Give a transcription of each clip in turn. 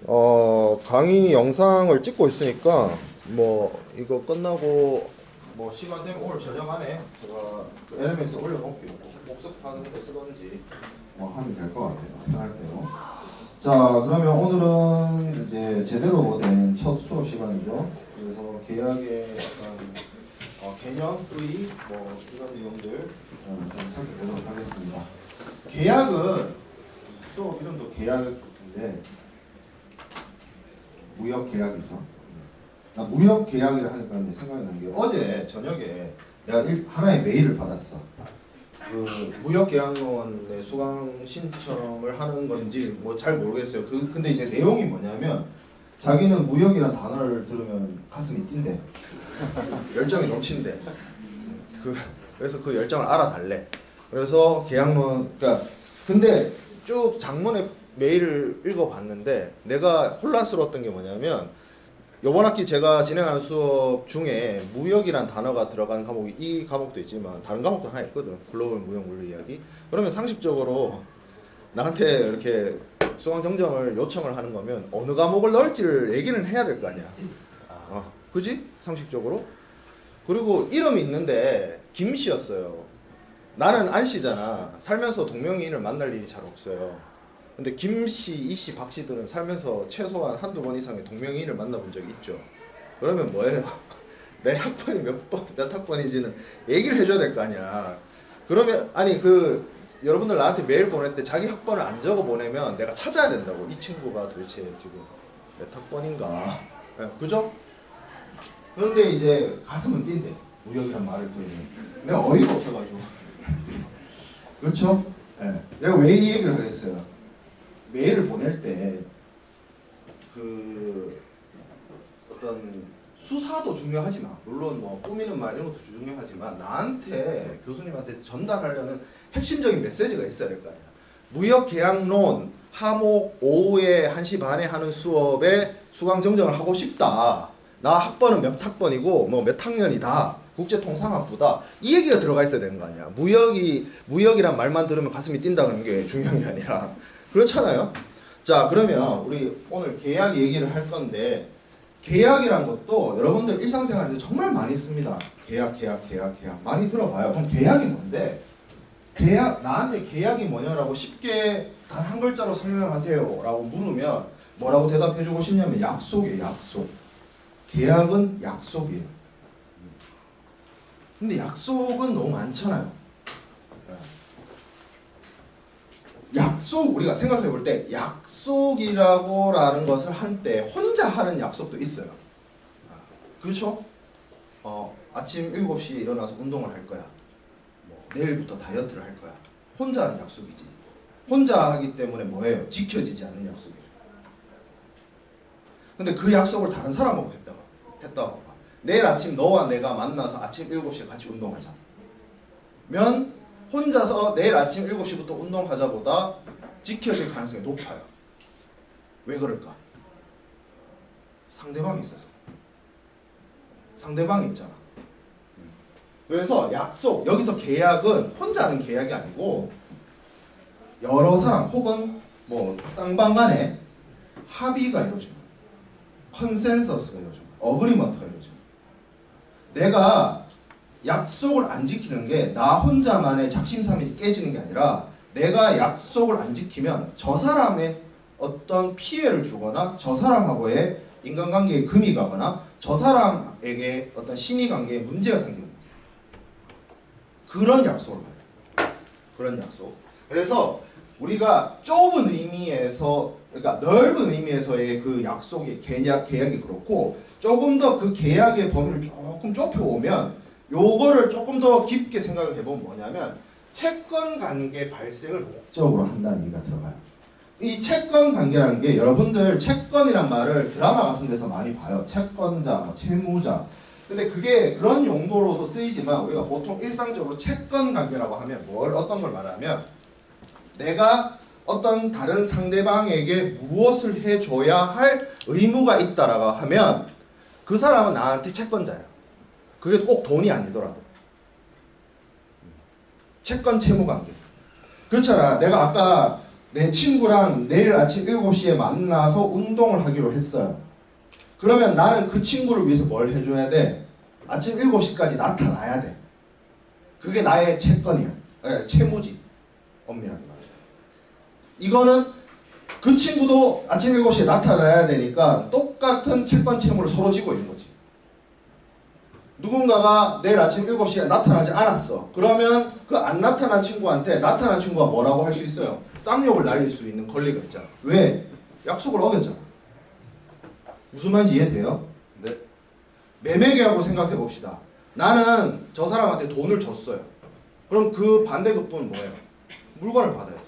강의 영상을 찍고 있으니까 뭐 이거 끝나고 뭐 시간 되면 오늘 저녁 안에 제가 그 LMS 올려놓을게요. 복습하는 데 쓰던지 뭐 하면 될 것 같아요. 편할 때요. 자, 그러면 오늘은 이제 제대로 된 첫 수업 시간이죠. 그래서 계약의 약간 개념, 의의 뭐 이런 내용들 좀 살펴보도록 하겠습니다. 계약은 수업 이름도 계약인데 무역 계약이죠. 나 무역 계약이라 하니까 생각이 나는 게 어제 저녁에 내가 하나의 메일을 받았어. 그 무역 계약론의 수강 신청을 하는 건지 뭐 잘 모르겠어요. 근데 이제 내용이 뭐냐면 자기는 무역이라는 단어를 들으면 가슴이 뛴대. 열정이 넘친대. 그래서 그 열정을 알아달래. 그래서 계약론, 그러니까 근데 쭉 장문의 메일을 읽어봤는데 내가 혼란스러웠던 게 뭐냐면 이번 학기 제가 진행하는 수업 중에 무역이란 단어가 들어간 과목이 이 과목도 있지만 다른 과목도 하나 있거든. 글로벌 무역 물류 이야기. 그러면 상식적으로 나한테 이렇게 수강 정정을 요청을 하는 거면 어느 과목을 넣을지를 얘기는 해야 될 거 아니야. 그지? 상식적으로. 그리고 이름이 있는데 김씨였어요. 나는 안씨잖아. 살면서 동명이인을 만날 일이 잘 없어요. 근데 김씨, 이씨, 박씨들은 살면서 최소한 한두 번 이상의 동명이인을 만나본 적이 있죠. 그러면 뭐예요? 내 학번이 몇 학번인지는 얘기를 해줘야 될 거 아니야. 그러면 아니 여러분들 나한테 메일 보낼 때 자기 학번을 안 적어 보내면 내가 찾아야 된다고. 이 친구가 도대체 지금 몇 학번인가. 네, 그죠? 그런데 이제 가슴은 뛴대. 무역이란 말을 들으면. 내가 어이가 없어가지고. 그렇죠? 네. 내가 왜 이 얘기를 하겠어요? 메일을 보낼 때 어떤 수사도 중요하지만 물론 뭐 꾸미는 말 이런 것도 중요하지만 나한테 교수님한테 전달하려는 핵심적인 메시지가 있어야 될 거 아니야. 무역계약론 하목 오후에 1시 반에 하는 수업에 수강 정정을 하고 싶다. 나 학번은 몇 학번이고 뭐 몇 학년이다. 국제통상학부다. 이 얘기가 들어가 있어야 되는 거 아니야. 무역이란 말만 들으면 가슴이 뛴다는 게 중요한 게 아니라. 그렇잖아요. 자, 그러면 우리 오늘 계약 얘기를 할 건데 계약이란 것도 여러분들 일상생활에서 정말 많이 씁니다. 계약 많이 들어봐요. 그럼 계약이 뭔데? 나한테 계약이 뭐냐라고 쉽게 단 한 글자로 설명하세요 라고 물으면 뭐라고 대답해주고 싶냐면 약속이에요. 약속. 계약은 약속이에요. 근데 약속은 너무 많잖아요. 약속, 우리가 생각해 볼 때 약속이라고라는 것을 한때 혼자 하는 약속도 있어요. 그렇죠? 아침 7시에 일어나서 운동을 할 거야. 뭐 내일부터 다이어트를 할 거야. 혼자 하는 약속이지. 혼자 하기 때문에 뭐예요? 지켜지지 않는 약속이죠. 근데 그 약속을 다른 사람하고 했다고 봐. 내일 아침 너와 내가 만나서 아침 7시에 같이 운동하자. 면 혼자서 내일 아침 7시부터 운동하자보다 지켜질 가능성이 높아요. 왜 그럴까? 상대방이 있어서. 상대방이 있잖아. 그래서 약속, 여기서 계약은 혼자 하는 계약이 아니고 여러 사람 혹은 뭐 쌍방간에 합의가 이루어집니다. 컨센서스가 이루어집니다. 어그리먼트가 이루어집니다. 내가 약속을 안 지키는 게 나 혼자만의 작심삼일이 깨지는 게 아니라 내가 약속을 안 지키면 저 사람의 어떤 피해를 주거나 저 사람하고의 인간관계에 금이 가거나 저 사람에게 어떤 신의관계에 문제가 생기는 거예요. 그런 약속을 말해요. 그런 약속. 그래서 우리가 좁은 의미에서, 그러니까 넓은 의미에서의 그 약속의 계약이 그렇고 조금 더 그 계약의 범위를 조금 좁혀오면 요거를 조금 더 깊게 생각을 해보면 뭐냐면 채권 관계 발생을 목적으로 한다는 얘기가 들어가요. 이 채권 관계라는 게 여러분들 채권이란 말을 드라마 같은 데서 많이 봐요. 채권자, 뭐 채무자. 근데 그게 그런 용도로도 쓰이지만 우리가 보통 일상적으로 채권 관계라고 하면 어떤 걸 말하면 내가 어떤 다른 상대방에게 무엇을 해줘야 할 의무가 있다라고 하면 그 사람은 나한테 채권자야. 그게 꼭 돈이 아니더라도. 채권 채무 관계. 그렇잖아. 내가 아까 내 친구랑 내일 아침 7시에 만나서 운동을 하기로 했어요. 그러면 나는 그 친구를 위해서 뭘 해줘야 돼? 아침 7시까지 나타나야 돼. 그게 나의 채권이야. 채무지. 엄밀하게 말해서. 이거는 그 친구도 아침 7시에 나타나야 되니까 똑같은 채권 채무를 서로 지고 있는 거지. 누군가가 내일 아침 7시에 나타나지 않았어. 그러면 그 안 나타난 친구한테 나타난 친구가 뭐라고 할 수 있어요? 쌍욕을 날릴 수 있는 권리가 있잖아. 왜? 약속을 어겼잖아. 무슨 말인지 이해돼요? 네. 매매계약으로 생각해 봅시다. 나는 저 사람한테 돈을 줬어요. 그럼 그 반대급부는 뭐예요? 물건을 받아야지.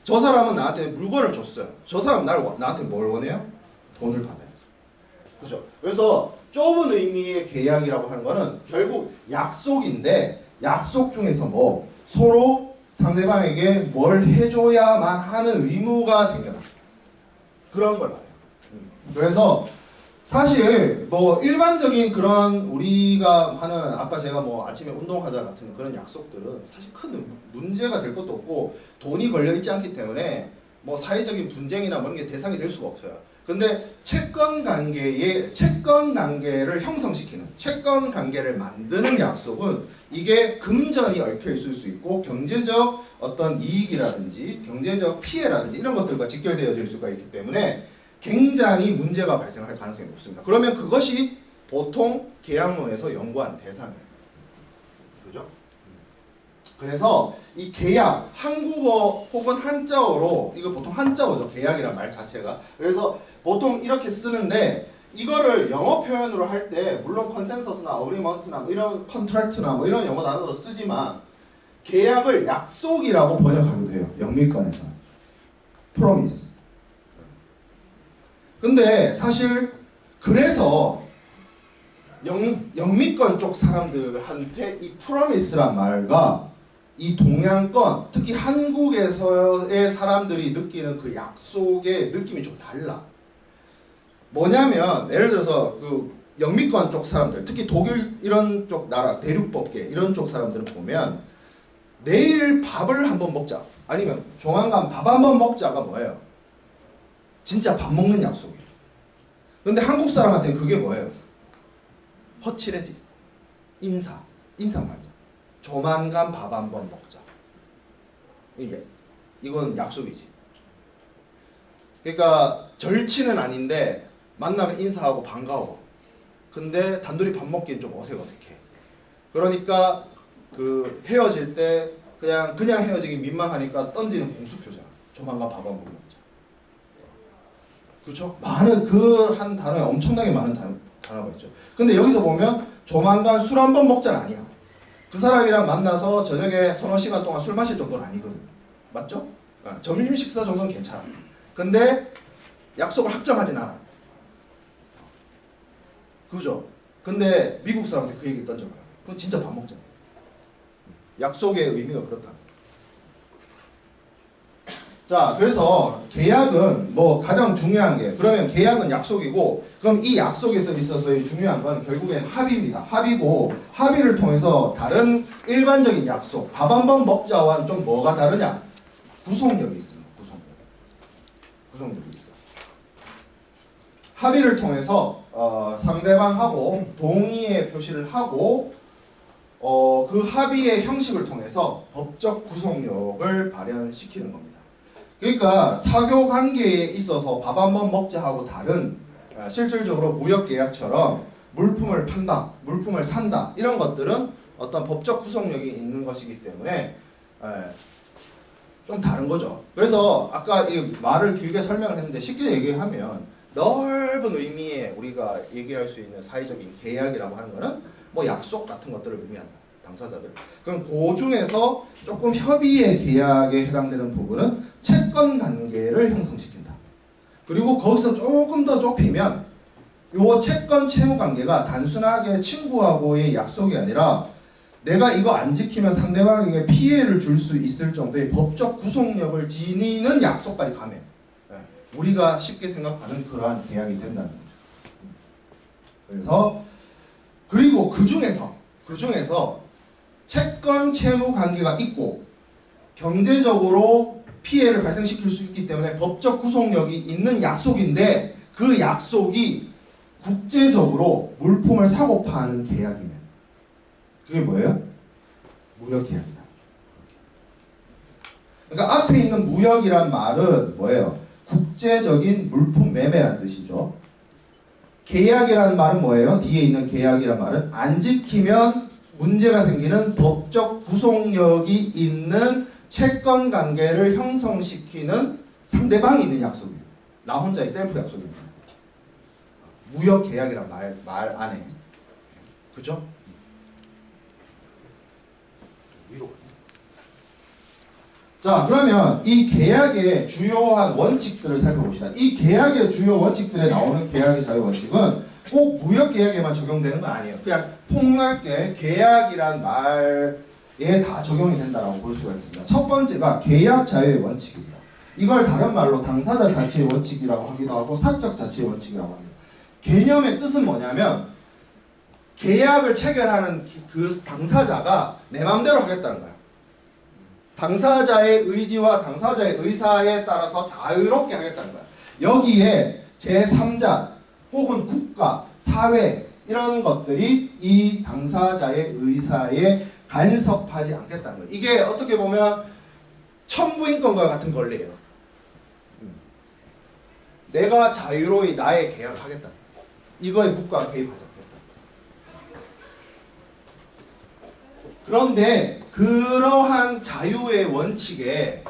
저 사람은 나한테 물건을 줬어요. 저 사람은 나한테 뭘 원해요? 돈을 받아야지. 그죠? 그래서 좁은 의미의 계약이라고 하는 거는 결국 약속인데, 약속 중에서 뭐 서로 상대방에게 뭘 해줘야만 하는 의무가 생겨나. 그런 걸 말해요. 그래서 사실 뭐 일반적인 그런 우리가 하는, 아까 제가 뭐 아침에 운동하자 같은 그런 약속들은 사실 큰 문제가 될 것도 없고 돈이 걸려 있지 않기 때문에 뭐 사회적인 분쟁이나 그런 게 대상이 될 수가 없어요. 근데 채권 관계를 형성시키는, 채권 관계를 만드는 약속은 이게 금전이 얽혀 있을 수 있고 경제적 어떤 이익이라든지 경제적 피해라든지 이런 것들과 직결되어질 수가 있기 때문에 굉장히 문제가 발생할 가능성이 높습니다. 그러면 그것이 보통 계약론에서 연구하는 대상이에요. 그죠? 그래서 이 계약, 한국어 혹은 한자어로, 이거 보통 한자어죠. 계약이란 말 자체가. 그래서 보통 이렇게 쓰는데, 이거를 영어 표현으로 할 때 물론 컨센서스나 어그리먼트나 뭐 이런 컨트랙트나 뭐 이런 영어 단어도 쓰지만 계약을 약속이라고 번역하기도 해요. 영미권에서는. promise. 근데 사실 그래서 영미권 쪽 사람들한테 이 promise란 말과 이 동양권, 특히 한국에서의 사람들이 느끼는 그 약속의 느낌이 좀 달라. 뭐냐면 예를 들어서 그 영미권 쪽 사람들, 특히 독일 이런 쪽 나라, 대륙법계 이런 쪽 사람들은 보면 내일 밥을 한번 먹자, 아니면 조만간 밥 한번 먹자가 뭐예요? 진짜 밥 먹는 약속이에요. 근데 한국 사람한테는 그게 뭐예요? 허칠해지. 인사말이죠. 조만간 밥 한번 먹자. 이건 약속이지. 그러니까 절친은 아닌데 만나면 인사하고 반가워. 근데 단둘이 밥 먹기엔 좀 어색해. 그러니까 그 헤어질 때 그냥 헤어지기 민망하니까 던지는 공수표잖아. 조만간 밥 한번 먹자. 그렇죠? 많은 그 한 단어에 엄청나게 많은 단어가 있죠. 근데 여기서 보면 조만간 술 한번 먹자는 아니야. 그 사람이랑 만나서 저녁에 서너 시간 동안 술 마실 정도는 아니거든. 맞죠? 점심 식사 정도는 괜찮아. 근데 약속을 확정하진 않아. 그죠? 근데 미국 사람한테 그 얘기를 던져봐요. 그건 진짜 밥 먹잖아. 약속의 의미가 그렇다. 자, 그래서 계약은 뭐 가장 중요한 게, 그러면 계약은 약속이고, 그럼 이 약속에서 있어서의 중요한 건 결국엔 합의입니다. 합의고, 합의를 통해서 다른 일반적인 약속, 밥 한번 먹자와는 좀 뭐가 다르냐? 구속력이 있습니다. 구속력이 있어. 합의를 통해서 상대방하고 동의의 표시를 하고, 그 합의의 형식을 통해서 법적 구속력을 발현시키는 겁니다. 그러니까 사교 관계에 있어서 밥 한번 먹자 하고 다른, 실질적으로 무역계약처럼 물품을 판다, 물품을 산다, 이런 것들은 어떤 법적 구속력이 있는 것이기 때문에 좀 다른 거죠. 그래서 아까 이 말을 길게 설명을 했는데 쉽게 얘기하면 넓은 의미의 우리가 얘기할 수 있는 사회적인 계약이라고 하는 거는 뭐 약속 같은 것들을 의미한다. 당사자들. 그럼 그 중에서 조금 협의의 계약에 해당되는 부분은 채권 관계를 형성시킨다. 그리고 거기서 조금 더 좁히면 이 채권 채무 관계가 단순하게 친구하고의 약속이 아니라 내가 이거 안 지키면 상대방에게 피해를 줄 수 있을 정도의 법적 구속력을 지니는 약속까지 가면 우리가 쉽게 생각하는 그러한 계약이 된다는 거죠. 그래서 그리고 그 중에서 채권 채무 관계가 있고 경제적으로 피해를 발생시킬 수 있기 때문에 법적 구속력이 있는 약속인데 그 약속이 국제적으로 물품을 사고 파는 계약이면 그게 뭐예요? 무역계약이다. 그러니까 앞에 있는 무역이란 말은 뭐예요? 국제적인 물품 매매란 뜻이죠. 계약이라는 말은 뭐예요? 뒤에 있는 계약이라는 말은 안 지키면 문제가 생기는 법적 구속력이 있는 채권 관계를 형성시키는 상대방이 있는 약속이에요. 나 혼자의 셀프 약속입니다. 무역 계약이란 말 안에. 그죠? 위로. 자, 그러면 이 계약의 주요한 원칙들을 살펴봅시다. 이 계약의 주요 원칙들에 나오는 계약의 자유 원칙은 꼭 무역 계약에만 적용되는 건 아니에요. 그냥 폭넓게 계약이란 말에 다 적용이 된다고 볼 수가 있습니다. 첫 번째가 계약 자유의 원칙입니다. 이걸 다른 말로 당사자 자치의 원칙이라고 하기도 하고 사적 자치의 원칙이라고 합니다. 개념의 뜻은 뭐냐면 계약을 체결하는 그 당사자가 내 마음대로 하겠다는 거야. 당사자의 의지와 당사자의 의사에 따라서 자유롭게 하겠다는 거야. 여기에 제3자 혹은 국가, 사회 이런 것들이 이 당사자의 의사에 간섭하지 않겠다는 거예요. 이게 어떻게 보면 천부인권과 같은 권리예요. 내가 자유로이 나의 계약을 하겠다. 이거에 국가가 개입하지 않겠다. 그런데 그러한 자유의 원칙에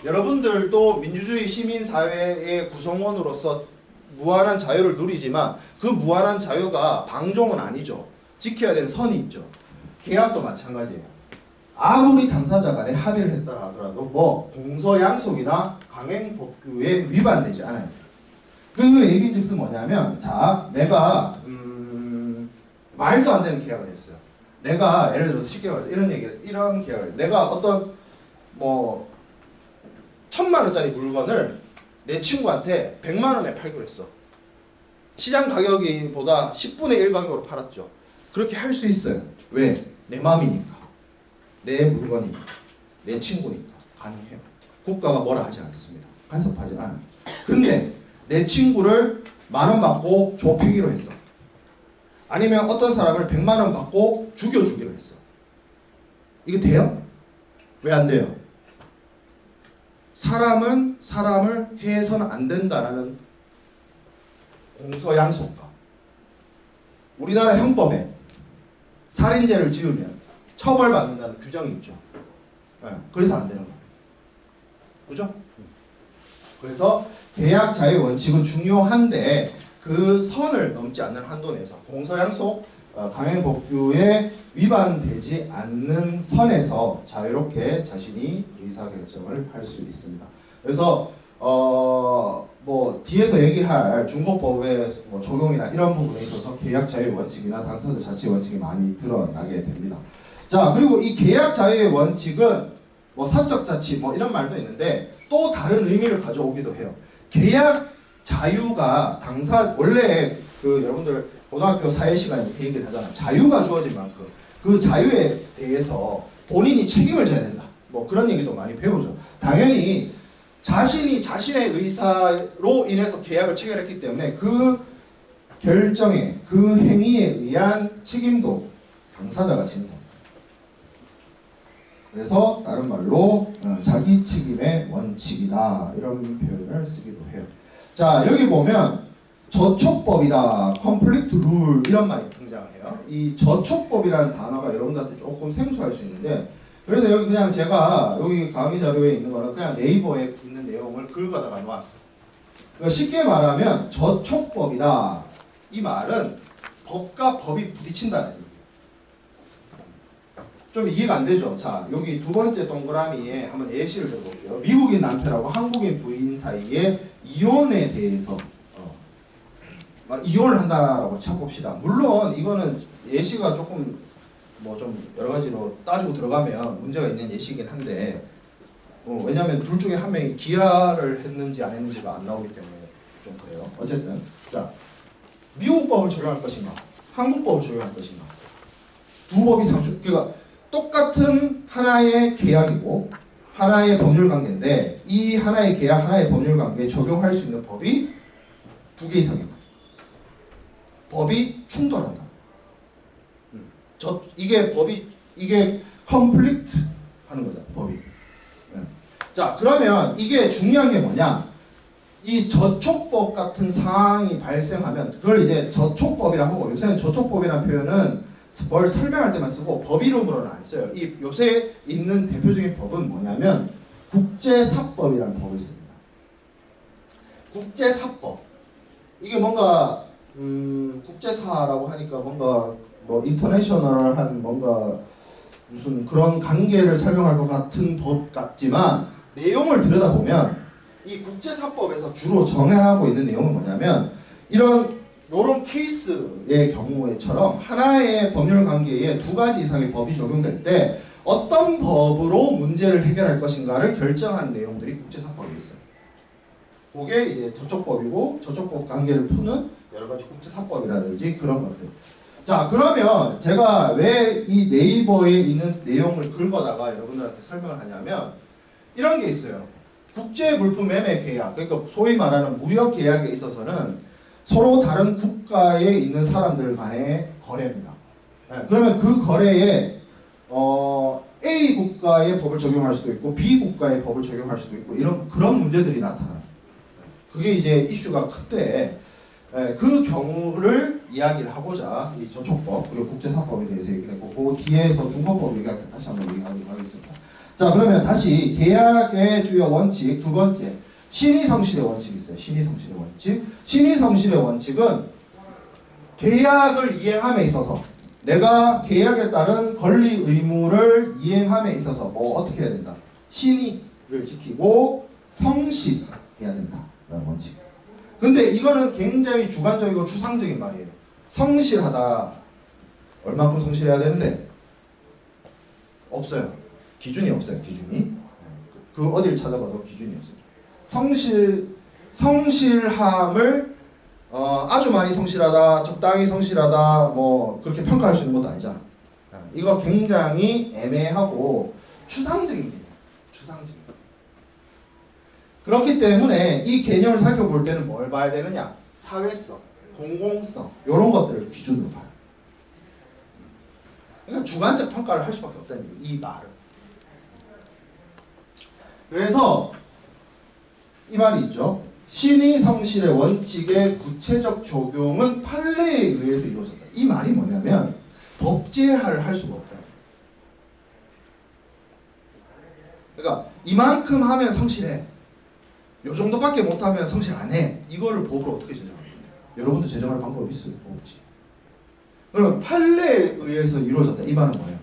여러분들도 민주주의 시민사회의 구성원으로서 무한한 자유를 누리지만 그 무한한 자유가 방종은 아니죠. 지켜야 되는 선이 있죠. 계약도 마찬가지예요. 아무리 당사자 간에 합의를 했다 하더라도 뭐 동서양속이나 강행법규에 위반되지 않아요. 그 얘기즉슨 뭐냐면 자 내가 말도 안 되는 계약을 했어요. 내가 예를 들어서 쉽게 말해서 이런 계약을 내가 어떤 뭐 1000만 원짜리 물건을 내 친구한테 100만 원에 팔기로 했어. 시장 가격보다 10분의 1 가격으로 팔았죠. 그렇게 할 수 있어요. 왜? 내 마음이니까. 내 물건이니까. 내 친구니까. 가능해요. 국가가 뭐라 하지 않습니다. 간섭하지 않아요. 근데 내 친구를 10,000원 받고 좁히기로 했어. 아니면 어떤 사람을 100만 원 받고 죽여주기로 했어. 이게 돼요? 왜 안 돼요? 사람은 사람을 해서는 안 된다라는 공서양속과 우리나라 형법에 살인죄를 지으면 처벌받는다는 규정이 있죠. 네, 그래서 안 되는 거예요. 그죠? 그래서 계약 자유 원칙은 중요한데 그 선을 넘지 않는 한도 내에서 공서양속 강행법규에 위반되지 않는 선에서 자유롭게 자신이 의사결정을 할 수 있습니다. 그래서 뭐 뒤에서 얘기할 중고법의 뭐 적용이나 이런 부분에 있어서 계약 자유 원칙이나 당사자 자치 원칙이 많이 드러나게 됩니다. 자, 그리고 이 계약 자유의 원칙은 뭐 사적 자치 뭐 이런 말도 있는데 또 다른 의미를 가져오기도 해요. 계약 자유가 원래 그 여러분들 고등학교 사회 시간에 그 얘기를 하잖아요. 자유가 주어진 만큼 그 자유에 대해서 본인이 책임을 져야 된다. 뭐 그런 얘기도 많이 배우죠. 당연히 자신이 자신의 의사로 인해서 계약을 체결했기 때문에 그 결정에 그 행위에 의한 책임도 당사자가 지는 겁니다. 그래서 다른 말로 자기 책임의 원칙이다 이런 표현을 쓰기도 해요. 자, 여기 보면 저촉법이다, conflict rule 이런 말이 등장을 해요. 이 저촉법이라는 단어가 여러분들한테 조금 생소할 수 있는데 그래서 여기 그냥 제가 여기 강의 자료에 있는 거는 그냥 네이버에 있는 내용을 긁어다가 놓았어요. 그러니까 쉽게 말하면 저촉법이다. 이 말은 법과 법이 부딪힌다는 얘기예요. 좀 이해가 안 되죠? 자, 여기 두 번째 동그라미에 한번 예시를 들어볼게요. 미국인 남편하고 한국인 부인 사이에 이혼에 대해서 이혼을 한다라고 쳐봅시다. 물론 이거는 예시가 조금 뭐 좀 여러 가지로 따지고 들어가면 문제가 있는 예시이긴 한데 왜냐하면 둘 중에 한 명이 기하를 했는지 안 했는지가 안 나오기 때문에 좀 그래요. 어쨌든 자, 미국 법을 적용할 것인가 한국 법을 적용할 것인가 두 법이 그러니까 똑같은 하나의 계약이고 하나의 법률 관계인데 이 하나의 계약, 하나의 법률 관계에 적용할 수 있는 법이 두 개 이상인 거죠. 법이 충돌한다. 이게 conflict 하는 거죠. 법이. 자, 그러면 이게 중요한 게 뭐냐? 이 저촉법 같은 상황이 발생하면 그걸 이제 저촉법이라고 하고, 요새는 저촉법이라는 표현은 뭘 설명할 때만 쓰고 법 이름으로는 안 써요. 이 요새 있는 대표적인 법은 뭐냐면 국제사법이라는 법이 있습니다. 국제사법. 이게 뭔가 국제사라고 하니까 뭔가 뭐 인터내셔널한 뭔가 무슨 그런 관계를 설명할 것 같은 법 같지만, 내용을 들여다보면 이 국제사법에서 주로 정하고 있는 내용은 뭐냐면 요런 케이스의 경우에처럼 하나의 법률 관계에 두 가지 이상의 법이 적용될 때 어떤 법으로 문제를 해결할 것인가를 결정하는 내용들이 국제사법에 있어요. 그게 이제 저촉법이고, 저촉법 관계를 푸는 여러 가지 국제사법이라든지 그런 것들. 자, 그러면 제가 왜 이 네이버에 있는 내용을 긁어다가 여러분들한테 설명을 하냐면 이런 게 있어요. 국제물품매매 계약, 그러니까 소위 말하는 무역 계약에 있어서는 서로 다른 국가에 있는 사람들 간의 거래입니다. 네, 그러면 그 거래에 A 국가의 법을 적용할 수도 있고 B 국가의 법을 적용할 수도 있고 그런 문제들이 나타나요. 그게 이제 이슈가 클 때 그 경우를 이야기를 하고자 이 저촉법 그리고 국제사법에 대해서 얘기를 했고, 그 뒤에 더 중거법 얘기할 때 다시 한번 얘기하도록 하겠습니다. 자, 그러면 다시 계약의 주요 원칙 두 번째, 신의성실의 원칙이 있어요. 신의성실의 원칙. 신의성실의 원칙은 계약을 이행함에 있어서 내가 계약에 따른 권리 의무를 이행함에 있어서 뭐 어떻게 해야 된다? 신의를 지키고 성실해야 된다라는 원칙. 근데 이거는 굉장히 주관적이고 추상적인 말이에요. 성실하다. 얼마큼 성실해야 되는데? 없어요. 기준이 없어요. 기준이. 그 어딜 찾아봐도 기준이 없어요. 성실함을 아주 많이 성실하다, 적당히 성실하다, 뭐 그렇게 평가할 수 있는 것도 아니잖아. 이거 굉장히 애매하고 추상적인 개념. 추상적인. 그렇기 때문에 이 개념을 살펴볼 때는 뭘 봐야 되느냐? 사회성, 공공성 이런 것들을 기준으로 봐요. 그러니까 주관적 평가를 할 수밖에 없다는 거예요. 이 말은. 그래서 이 말이 있죠. 신의성실의 원칙의 구체적 적용은 판례에 의해서 이루어진다. 이 말이 뭐냐면 법제화를 할 수가 없다. 그러니까 이만큼 하면 성실해. 요 정도밖에 못하면 성실 안 해. 이거를 법으로 어떻게 제정합니까? 여러분도 제정할 방법이 있어요? 없지. 그러면 판례에 의해서 이루어졌다. 이 말은 뭐예요?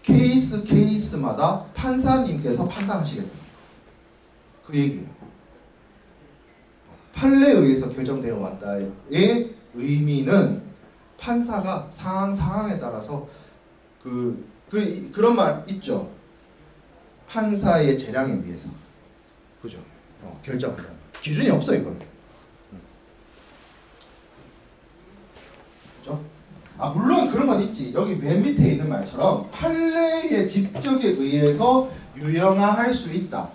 케이스마다 판사님께서 판단하시겠다. 그 얘기예요. 판례에 의해서 결정되어 왔다의 의미는 판사가 상황에 따라서 그런 말 있죠. 판사의 재량에 의해서. 그죠? 결정한다. 기준이 없어 이건. 그죠? 물론 그런 건 있지. 여기 맨 밑에 있는 말처럼 판례의 집적에 의해서 유형화할 수 있다.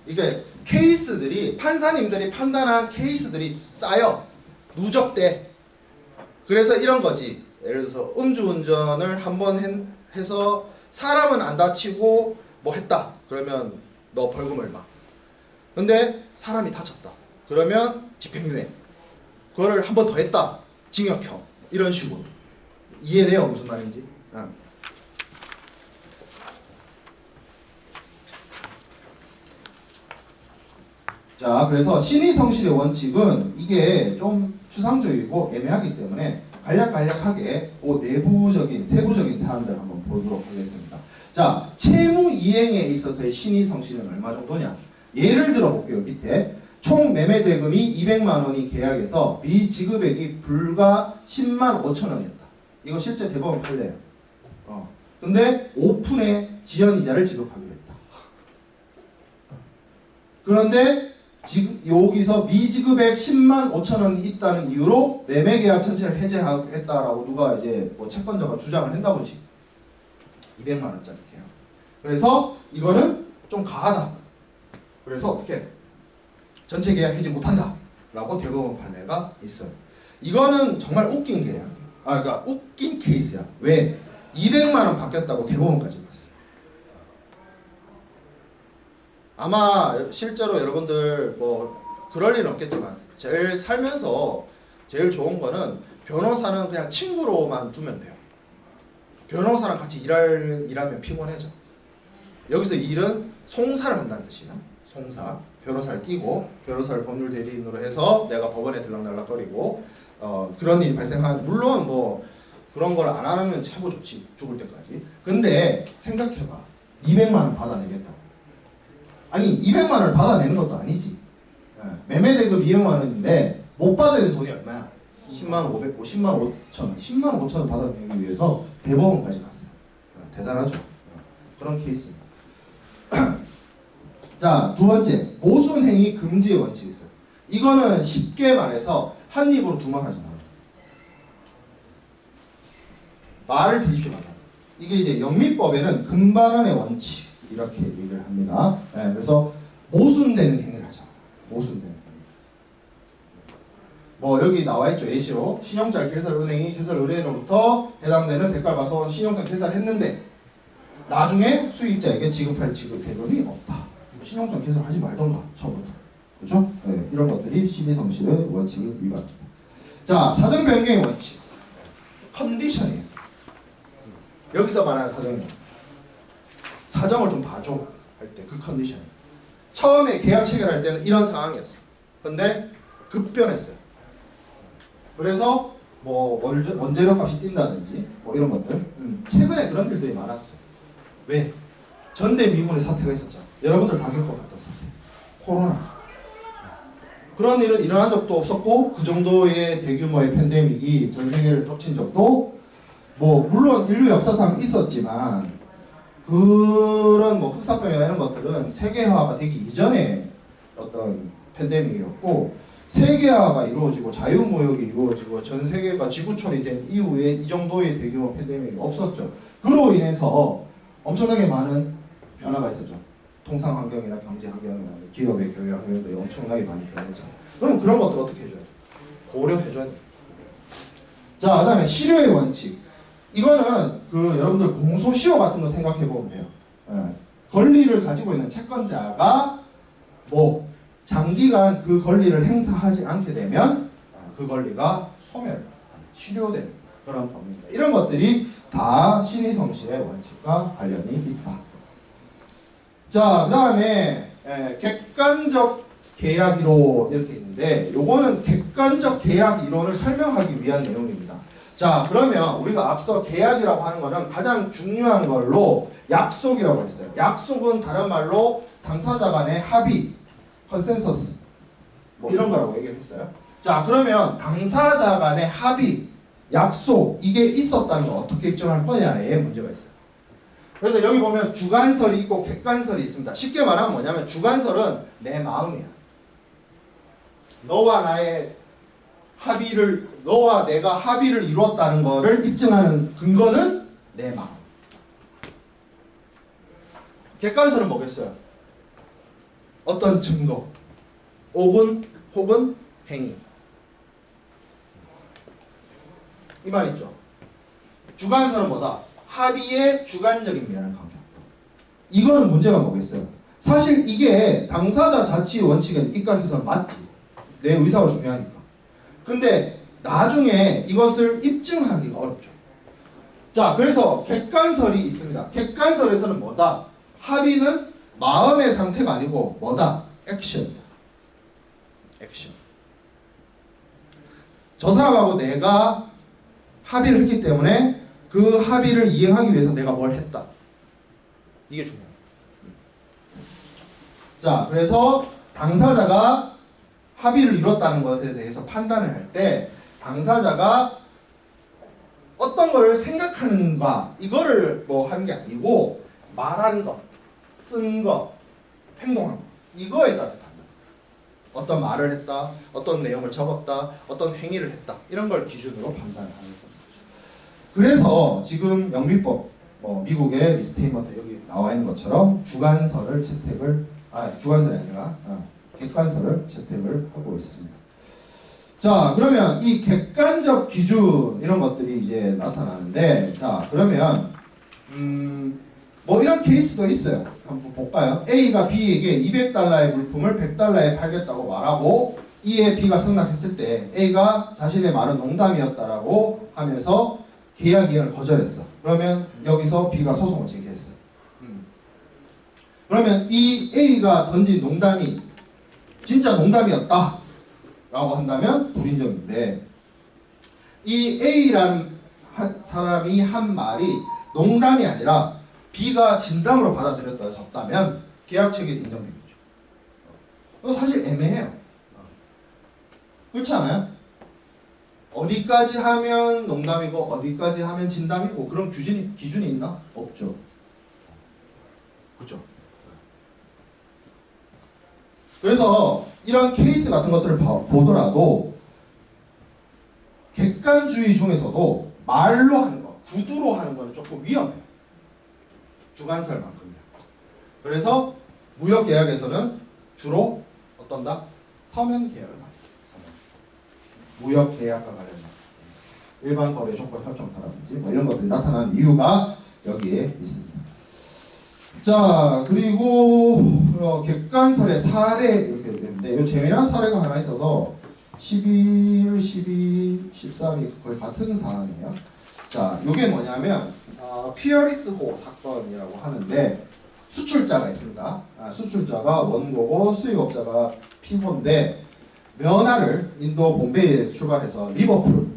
이게 케이스들이 판사님들이 판단한 케이스들이 쌓여 누적돼. 그래서 이런 거지. 예를 들어서 음주운전을 한번 해서 사람은 안 다치고 뭐 했다. 그러면 너 벌금 얼마. 근데 사람이 다쳤다. 그러면 집행유예. 그거를 한 번 더 했다. 징역형. 이런 식으로. 이해돼요? 무슨 말인지? 자, 그래서 신의성실의 원칙은 이게 좀 추상적이고 애매하기 때문에 간략하게 내부적인, 세부적인 사항들 한번 보도록 하겠습니다. 자, 채무 이행에 있어서의 신의성실은 얼마 정도냐? 예를 들어 볼게요. 밑에 총 매매 대금이 200만 원이 계약에서 미지급액이 불과 10만 5천 원이었다. 이거 실제 대법원 판례예요. 근데 오픈에 지연이자를 지급하기로 했다. 그런데 여기서 미지급액 10만 5천 원이 있다는 이유로 매매계약 전체를 해제했다라고 누가 이제 뭐 채권자가 주장을 한다고지. 200만 원짜리 계약. 그래서 이거는 좀 과하다. 그래서 어떻게 전체 계약 해지 못한다 라고 대법원 판례가 있어요. 이거는 정말 웃긴 계약. 그러니까 웃긴 케이스야. 왜? 200만 원 바뀌었다고 대법원까지 갔어요. 아마 실제로 여러분들 뭐 그럴 일은 없겠지만 제일 살면서 제일 좋은 거는 변호사는 그냥 친구로만 두면 돼요. 변호사랑 같이 일하면 피곤해져. 여기서 일은 송사를 한다는 뜻이야. 송사. 변호사를 끼고 변호사를 법률 대리인으로 해서 내가 법원에 들락날락거리고 그런 일이 발생하면 물론 뭐 그런 걸 안 하면 최고 좋지. 죽을 때까지. 근데 생각해봐. 200만 원 받아내겠다고. 아니 200만 원을 받아내는 것도 아니지. 매매대금 200만 원인데 못 받아야 되는 돈이 얼마야? 10만 500, 10만 5천, 10만 5천 원 받아내기 위해서 대법원까지 갔어요. 대단하죠. 그런 케이스입니다. 자, 두 번째, 모순행위 금지의 원칙이 있어요. 이거는 쉽게 말해서 한 입으로 두 말 하지 마. 말을 뒤집지 말라. 이게 이제 영미법에는 금반원의 원칙 이렇게 얘기를 합니다. 그래서 모순되는 행위를 하죠. 모순되는 행위. 뭐 여기 나와 있죠. 예시로 신용잘 개설은행이 개설의뢰인으로부터 해당되는 대가를 봐서 신용장 개설했는데 나중에 수익자에게 지급할 지급 대금이 없다. 신용장 개설하지 말던가 처음부터. 그죠? 네, 이런 것들이 신의성실의 원칙을 위반합니다. 자, 사정 변경의 원칙. 컨디션이에요. 여기서 말하는 사정이에요. 사정을 좀 봐줘 할 때 그 컨디션. 처음에 계약 체결할 때는 이런 상황이었어. 근데 급변했어요. 그래서 뭐 원재료 값이 뛴다든지 뭐 이런 것들. 최근에 그런 일들이 많았어. 왜? 전대미문의 사태가 있었잖아. 여러분들 다 겪어봤던 사태. 코로나. 그런 일은 일어난 적도 없었고 그 정도의 대규모의 팬데믹이 전 세계를 덮친 적도 뭐 물론 인류 역사상 있었지만 그런 뭐 흑사병이나 이런 것들은 세계화가 되기 이전에 어떤 팬데믹이었고 세계화가 이루어지고 자유무역이 이루어지고 전 세계가 지구촌이 된 이후에 이 정도의 대규모 팬데믹이 없었죠. 그로 인해서 엄청나게 많은 변화가 있었죠. 통상 환경이나 경제 환경이나 기업의 교육 환경도 엄청나게 많이 변했죠. 그럼 그런 것들 어떻게 해줘야 돼? 고려해줘야 돼. 자, 그 다음에 실효의 원칙. 이거는 그 여러분들 공소시효 같은 거 생각해 보면 돼요. 권리를 가지고 있는 채권자가 뭐 장기간 그 권리를 행사하지 않게 되면 그 권리가 소멸, 실효되는 그런 법입니다. 이런 것들이 다 신의성실의 원칙과 관련이 있다. 자, 그 다음에 객관적 계약 이론 이렇게 있는데 요거는 객관적 계약 이론을 설명하기 위한 내용입니다. 자, 그러면 우리가 앞서 계약이라고 하는 거는 가장 중요한 걸로 약속이라고 했어요. 약속은 다른 말로 당사자 간의 합의, 컨센서스 뭐 이런 거라고 얘기를 했어요. 자, 그러면 당사자 간의 합의, 약속 이게 있었다는 걸 어떻게 입증할 거냐에 문제가 있어요. 그래서 여기 보면 주관설이 있고 객관설이 있습니다. 쉽게 말하면 뭐냐면 주관설은 내 마음이야. 너와 내가 합의를 이루었다는 것을 입증하는 근거는 내 마음. 객관설은 뭐겠어요? 어떤 증거, 혹은 행위. 이 말 있죠? 주관설은 뭐다? 합의의 주관적인 면을 강조. 이거는 문제가 뭐겠어요? 사실 이게 당사자 자치 원칙에 입각해서 맞지. 내 의사가 중요하니까. 근데 나중에 이것을 입증하기가 어렵죠. 자, 그래서 객관설이 있습니다. 객관설에서는 뭐다? 합의는 마음의 상태가 아니고 뭐다? 액션이다. 액션. 저 사람하고 내가 합의를 했기 때문에 그 합의를 이행하기 위해서 내가 뭘 했다. 이게 중요해요. 자, 그래서 당사자가 합의를 이뤘다는 것에 대해서 판단을 할 때 당사자가 어떤 걸 생각하는가 이거를 뭐 하는 게 아니고 말한 것, 쓴 것, 행동한 것 이거에 따라서 판단. 어떤 말을 했다, 어떤 내용을 적었다, 어떤 행위를 했다 이런 걸 기준으로 판단을 하는 겁니다. 그래서 지금 영미법 미국의 리스테인먼트 여기 나와 있는 것처럼 주관설을 채택을 주관설이 아니라 객관설을 채택을 하고 있습니다. 자, 그러면 이 객관적 기준 이런 것들이 이제 나타나는데, 자, 그러면 뭐 이런 케이스도 있어요. 한번 볼까요? A가 B에게 200달러의 물품을 100달러에 팔겠다고 말하고 이에 B가 승낙했을 때 A가 자신의 말은 농담이었다라고 하면서 계약 이행을 거절했어. 그러면 여기서 B가 소송을 제기했어. 그러면 이 A가 던진 농담이 진짜 농담이었다 라고 한다면 불인정인데, 이 A라는 사람이 한 말이 농담이 아니라 B가 진담으로 받아들였다면 계약 체결이 인정되겠죠. 사실 애매해요. 그렇지 않아요? 어디까지 하면 농담이고 어디까지 하면 진담이고 그런 기준이 있나? 없죠. 그렇죠. 그래서 이런 케이스 같은 것들을 보더라도 객관주의 중에서도 말로 하는 거, 구두로 하는 거는 조금 위험해요. 주관설만큼이요. 그래서 무역계약에서는 주로 어떤다? 서면 계약을 합니다. 무역계약과 관련된 일반 거래 조건 협정사라든지 뭐 이런 것들이 나타나는 이유가 여기에 있습니다. 자, 그리고 객관설의 사례 이렇게 되는데 이 재미난 사례가 하나 있어서 11, 12, 13이 거의 같은 사안이에요. 자, 이게 뭐냐면 피어리스호 사건이라고 하는데 수출자가 있습니다. 수출자가 원고고 수입업자가 피고인데 면허를 인도 bombay에서 출발해서 리버풀,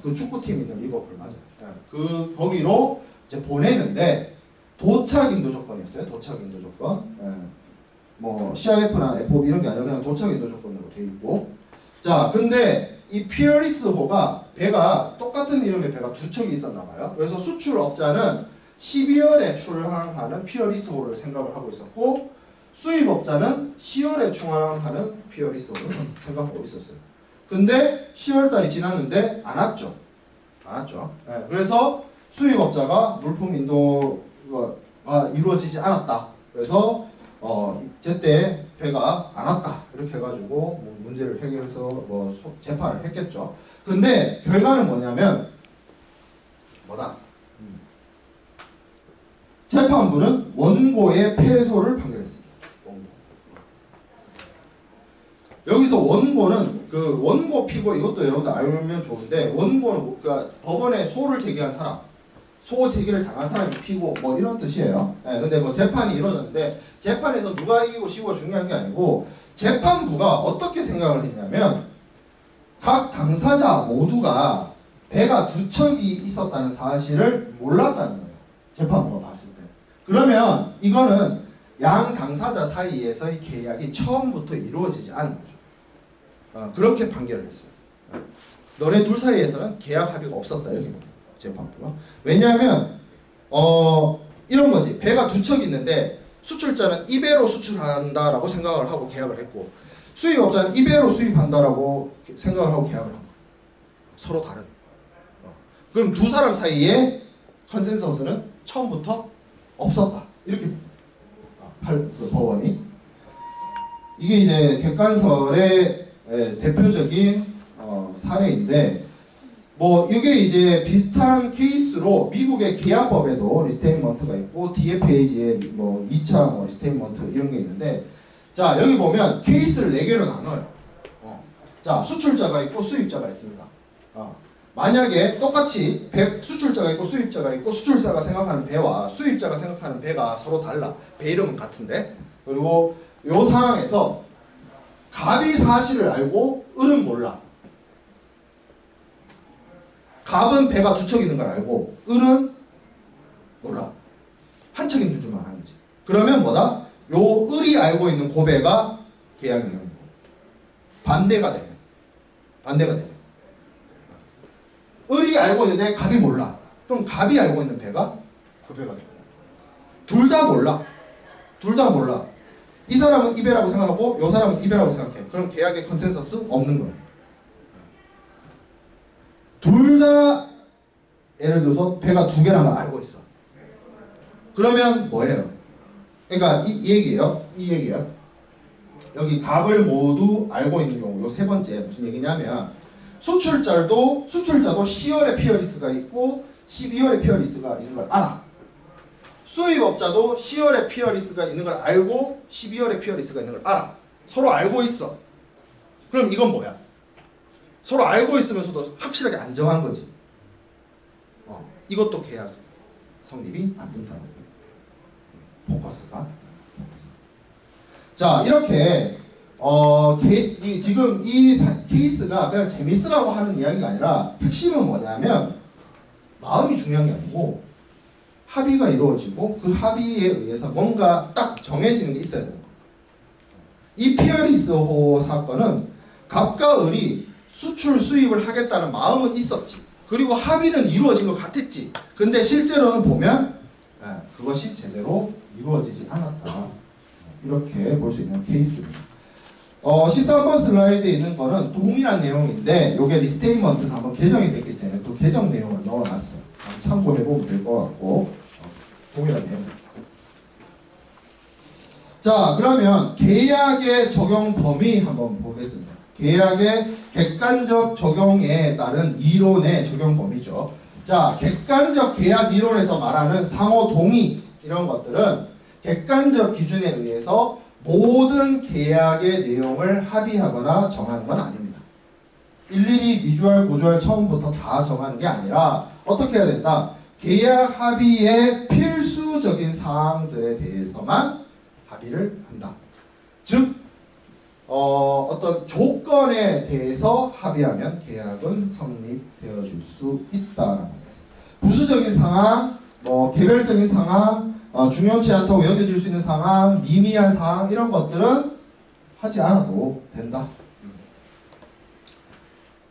그 축구팀 있는 리버풀 맞아요. 거기로 이제 보내는데 도착 인도 조건이었어요. 도착 인도 조건. 뭐 CIF나 FOB 이런 게 아니라 그냥 도착 인도 조건으로 돼 있고. 자, 근데 이 피어리스호가 배가 똑같은 이름의 배가 두 척이 있었나 봐요. 그래서 수출업자는 12월에 출항하는 피어리스호를 생각을 하고 있었고 수입업자는 10월에 출항하는 피어리스호를 생각하고 있었어요. 근데 10월달이 지났는데 안 왔죠. 그래서 수입업자가 물품 인도가 이루어지지 않았다. 그래서 제때 배가 안 왔다. 이렇게 해가지고 뭐 문제를 해결해서 뭐 재판을 했겠죠. 근데 결과는 뭐냐면 뭐다? 재판부는 원고의 패소를 판결했습니다. 여기서 원고는 그 원고 피고 이것도 여러분들 알면 좋은데 원고는 그러니까 법원에 소를 제기한 사람, 소 제기를 당한 사람이 피고 뭐 이런 뜻이에요. 근데 뭐 재판이 이루어졌는데 재판에서 누가 이기고 지고 중요한 게 아니고 재판부가 어떻게 생각을 했냐면 각 당사자 모두가 배가 두 척이 있었다는 사실을 몰랐다는 거예요. 재판부가 봤을 때. 그러면 이거는 양 당사자 사이에서의 계약이 처음부터 이루어지지 않은 거죠. 그렇게 판결을 했어요. 너네 둘 사이에서는 계약 합의가 없었다 이렇게 봅니다. 재판부가. 왜냐하면 이런 거지. 배가 두 척 있는데 수출자는 이 배로 수출한다라고 생각을 하고 계약을 했고 수입업자는 이 배로 수입한다라고 생각을 하고 계약을 한 거예요. 서로 다른. 그럼 두 사람 사이에 컨센서스는 처음부터 없었다. 이렇게 그 법원이. 이게 이제 객관설의 대표적인 사례인데 뭐 이게 이제 비슷한 케이스로 미국의 계약법에도 리스테인먼트가 있고 뒤에 페이지에 뭐 2차 뭐 리스테인먼트 이런 게 있는데 자 여기 보면 케이스를 4개로 나눠요. 자 수출자가 있고 수입자가 있습니다. 만약에 똑같이 수출자가 있고 수입자가 있고 수출자가 생각하는 배와 수입자가 생각하는 배가 서로 달라. 배 이름은 같은데 그리고 요 상황에서 갑이 사실을 알고 을은 몰라. 갑은 배가 두 척 있는 걸 알고 을은 몰라. 한 척 있는 줄만 아는 거지. 그러면 뭐다? 요 을이 알고 있는 고배가 계약 내용이고 반대가 되면 을이 알고 있는데 갑이 몰라. 그럼 갑이 알고 있는 배가 그 배가 되고 둘 다 몰라. 이 사람은 이 배라고 생각하고 이 사람은 이 배라고 생각해. 그럼 계약의 컨센서스 없는 거예요. 둘 다 예를 들어서 배가 두 개라는 걸 알고 있어. 그러면 뭐예요? 그러니까 이 얘기예요. 이 얘기예요. 여기 값을 모두 알고 있는 경우 요 세 번째 무슨 얘기냐면 수출자도 10월에 피어리스가 있고 12월에 피어리스가 있는 걸 알아. 수입업자도 10월에 피어리스가 있는 걸 알고 12월에 피어리스가 있는 걸 알아. 서로 알고 있어. 그럼 이건 뭐야? 서로 알고 있으면서도 확실하게 안 정한 거지. 이것도 계약 성립이 안 된다고. 포커스가. 자, 이렇게 지금 이 케이스가 그냥 재밌으라고 하는 이야기가 아니라 핵심은 뭐냐면 마음이 중요한 게 아니고 합의가 이루어지고 그 합의에 의해서 뭔가 딱 정해지는 게 있어야 되는 거예요. 이 피어리스호 사건은 갑과 을이 수출 수입을 하겠다는 마음은 있었지. 그리고 합의는 이루어진 것 같았지. 근데 실제로는 보면 그것이 제대로 이루어지지 않았다. 이렇게 볼 수 있는 케이스입니다. 13번 슬라이드에 있는 거는 동일한 내용인데 요게 리스테이먼트가 한번 개정이 됐기 때문에 또 개정 내용을 넣어놨어요. 참고해보면 될 것 같고 동일한 내용. 자, 그러면 계약의 적용 범위 한번 보겠습니다. 계약의 객관적 적용에 따른 이론의 적용 범위죠. 자, 객관적 계약 이론에서 말하는 상호 동의 이런 것들은 객관적 기준에 의해서 모든 계약의 내용을 합의하거나 정하는 건 아닙니다. 일일이 미주알, 고주알 처음부터 다 정하는 게 아니라 어떻게 해야 된다? 계약 합의의 필수적인 사항들에 대해서만 합의를 한다. 즉 어떤 조건에 대해서 합의하면 계약은 성립되어 줄 수 있다라는 거였습니다. 부수적인 상황, 개별적인 상황, 중요치 않다고 여겨질 수 있는 상황, 미미한 상황 이런 것들은 하지 않아도 된다.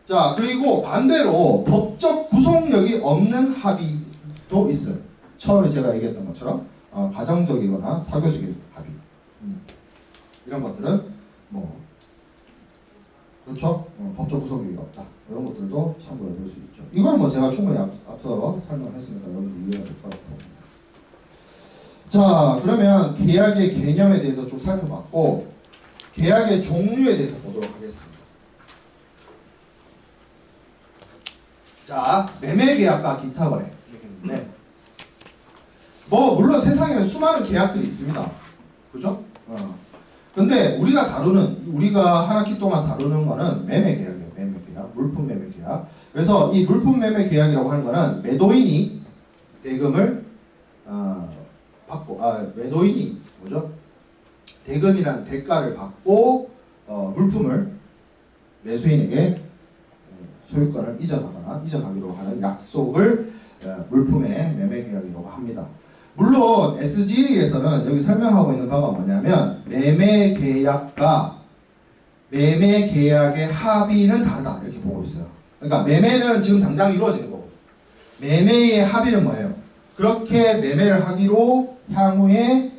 자, 그리고 반대로 법적 구속력이 없는 합의도 있어요. 처음에 제가 얘기했던 것처럼 가정적이거나 사교적인 합의 이런 것들은 그렇죠? 법적 구속력이 없다. 이런 것들도 참고해 볼 수 있죠. 이건 제가 충분히 앞서 설명했으니까 여러분들 이해가 될 거라고 봅니다. 자, 그러면 계약의 개념에 대해서 쭉 살펴봤고 계약의 종류에 대해서 보도록 하겠습니다. 자, 매매계약과 기타 거래 이렇게 했는데 물론 세상에는 수많은 계약들이 있습니다. 그죠? 근데 우리가 한 학기 동안 다루는 거는 매매계약이에요. 매매계약, 물품 매매계약. 그래서 이 물품 매매계약이라고 하는 거는 매도인이 대금을 받고 매도인이 대금이라는 대가를 받고 물품을 매수인에게 소유권을 이전하기로 하는 약속을 물품의 매매계약이라고 합니다. 물론 SGA에서는 여기 설명하고 있는 바가 뭐냐면 매매계약과 매매계약의 합의는 다르다 이렇게 보고 있어요. 그러니까 매매는 지금 당장 이루어지는 거고 매매의 합의는 뭐예요? 그렇게 매매를 하기로 향후에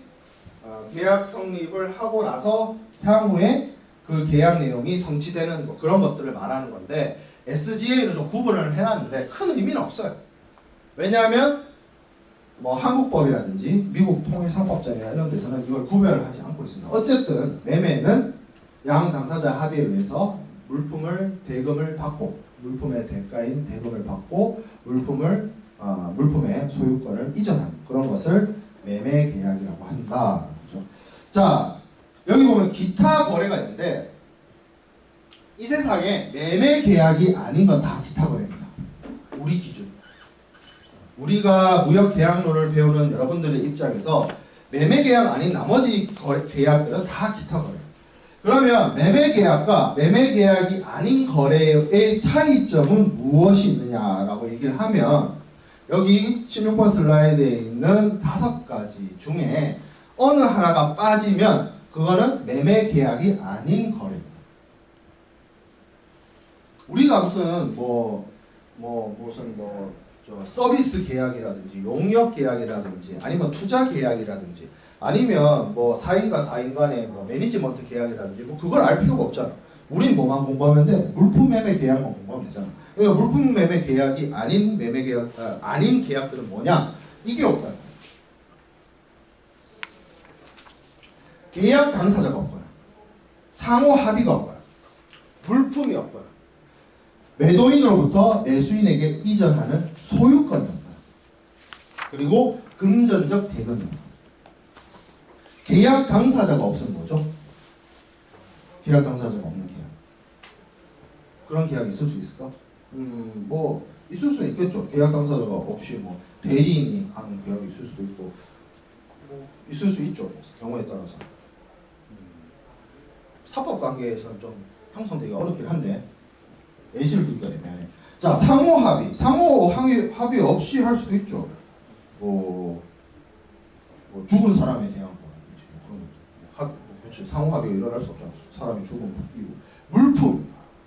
계약 성립을 하고 나서 향후에 그 계약 내용이 성취되는 그런 것들을 말하는 건데 SGA는 좀 구분을 해놨는데 큰 의미는 없어요. 왜냐하면 한국법이라든지 미국 통일상법정이나 이런 데서는 이걸 구별을 하지 않고 있습니다. 어쨌든 매매는 양 당사자 합의에 의해서 대금을 받고 물품의 대가인 대금을 받고 물품의 소유권을 이전하는 그런 것을 매매계약이라고 한다. 그렇죠? 자, 여기 보면 기타 거래가 있는데 이 세상에 매매계약이 아닌 건 다 기타 거래입니다. 우리 기준. 우리가 무역계약론을 배우는 여러분들의 입장에서 매매계약 아닌 나머지 계약들은 다 기타 거래. 그러면 매매계약과 매매계약이 아닌 거래의 차이점은 무엇이 있느냐라고 얘기를 하면 여기 16번 슬라이드에 있는 5가지 중에 어느 하나가 빠지면 그거는 매매계약이 아닌 거래입니다. 우리가 무슨 서비스 계약이라든지 용역 계약이라든지 아니면 투자 계약이라든지 아니면 4인과 4인 간의 매니지먼트 계약이라든지 그걸 알 필요가 없잖아. 우린 뭐만 공부하면 돼? 물품 매매 계약만 공부하면 되잖아. 그러니까 물품 매매 계약이 아닌 아닌 계약들은 뭐냐? 이게 없다. 계약 당사자가 없거나 상호 합의가 없거나 물품이 없거나 매도인으로부터 매수인에게 이전하는 소유권이 없거나 그리고 금전적 대금이 없거나 계약 당사자가 없으면 뭐죠? 계약 당사자가 없는 계약. 그런 계약이 있을 수 있을까? 뭐 있을 수 있겠죠. 계약 당사자가 없이 뭐 대리인이 하는 계약이 있을 수도 있고 뭐 있을 수 있죠. 경우에 따라서. 사법 관계에서는 좀 형성되기가 어렵긴 한데 예시를 드릴까 되면 자 상호 합의, 합의 없이 할 수도 있죠. 뭐 죽은 사람에 대한 거라든지 그렇지 상호 합의가 일어날 수 없잖아. 사람이 죽은 이유.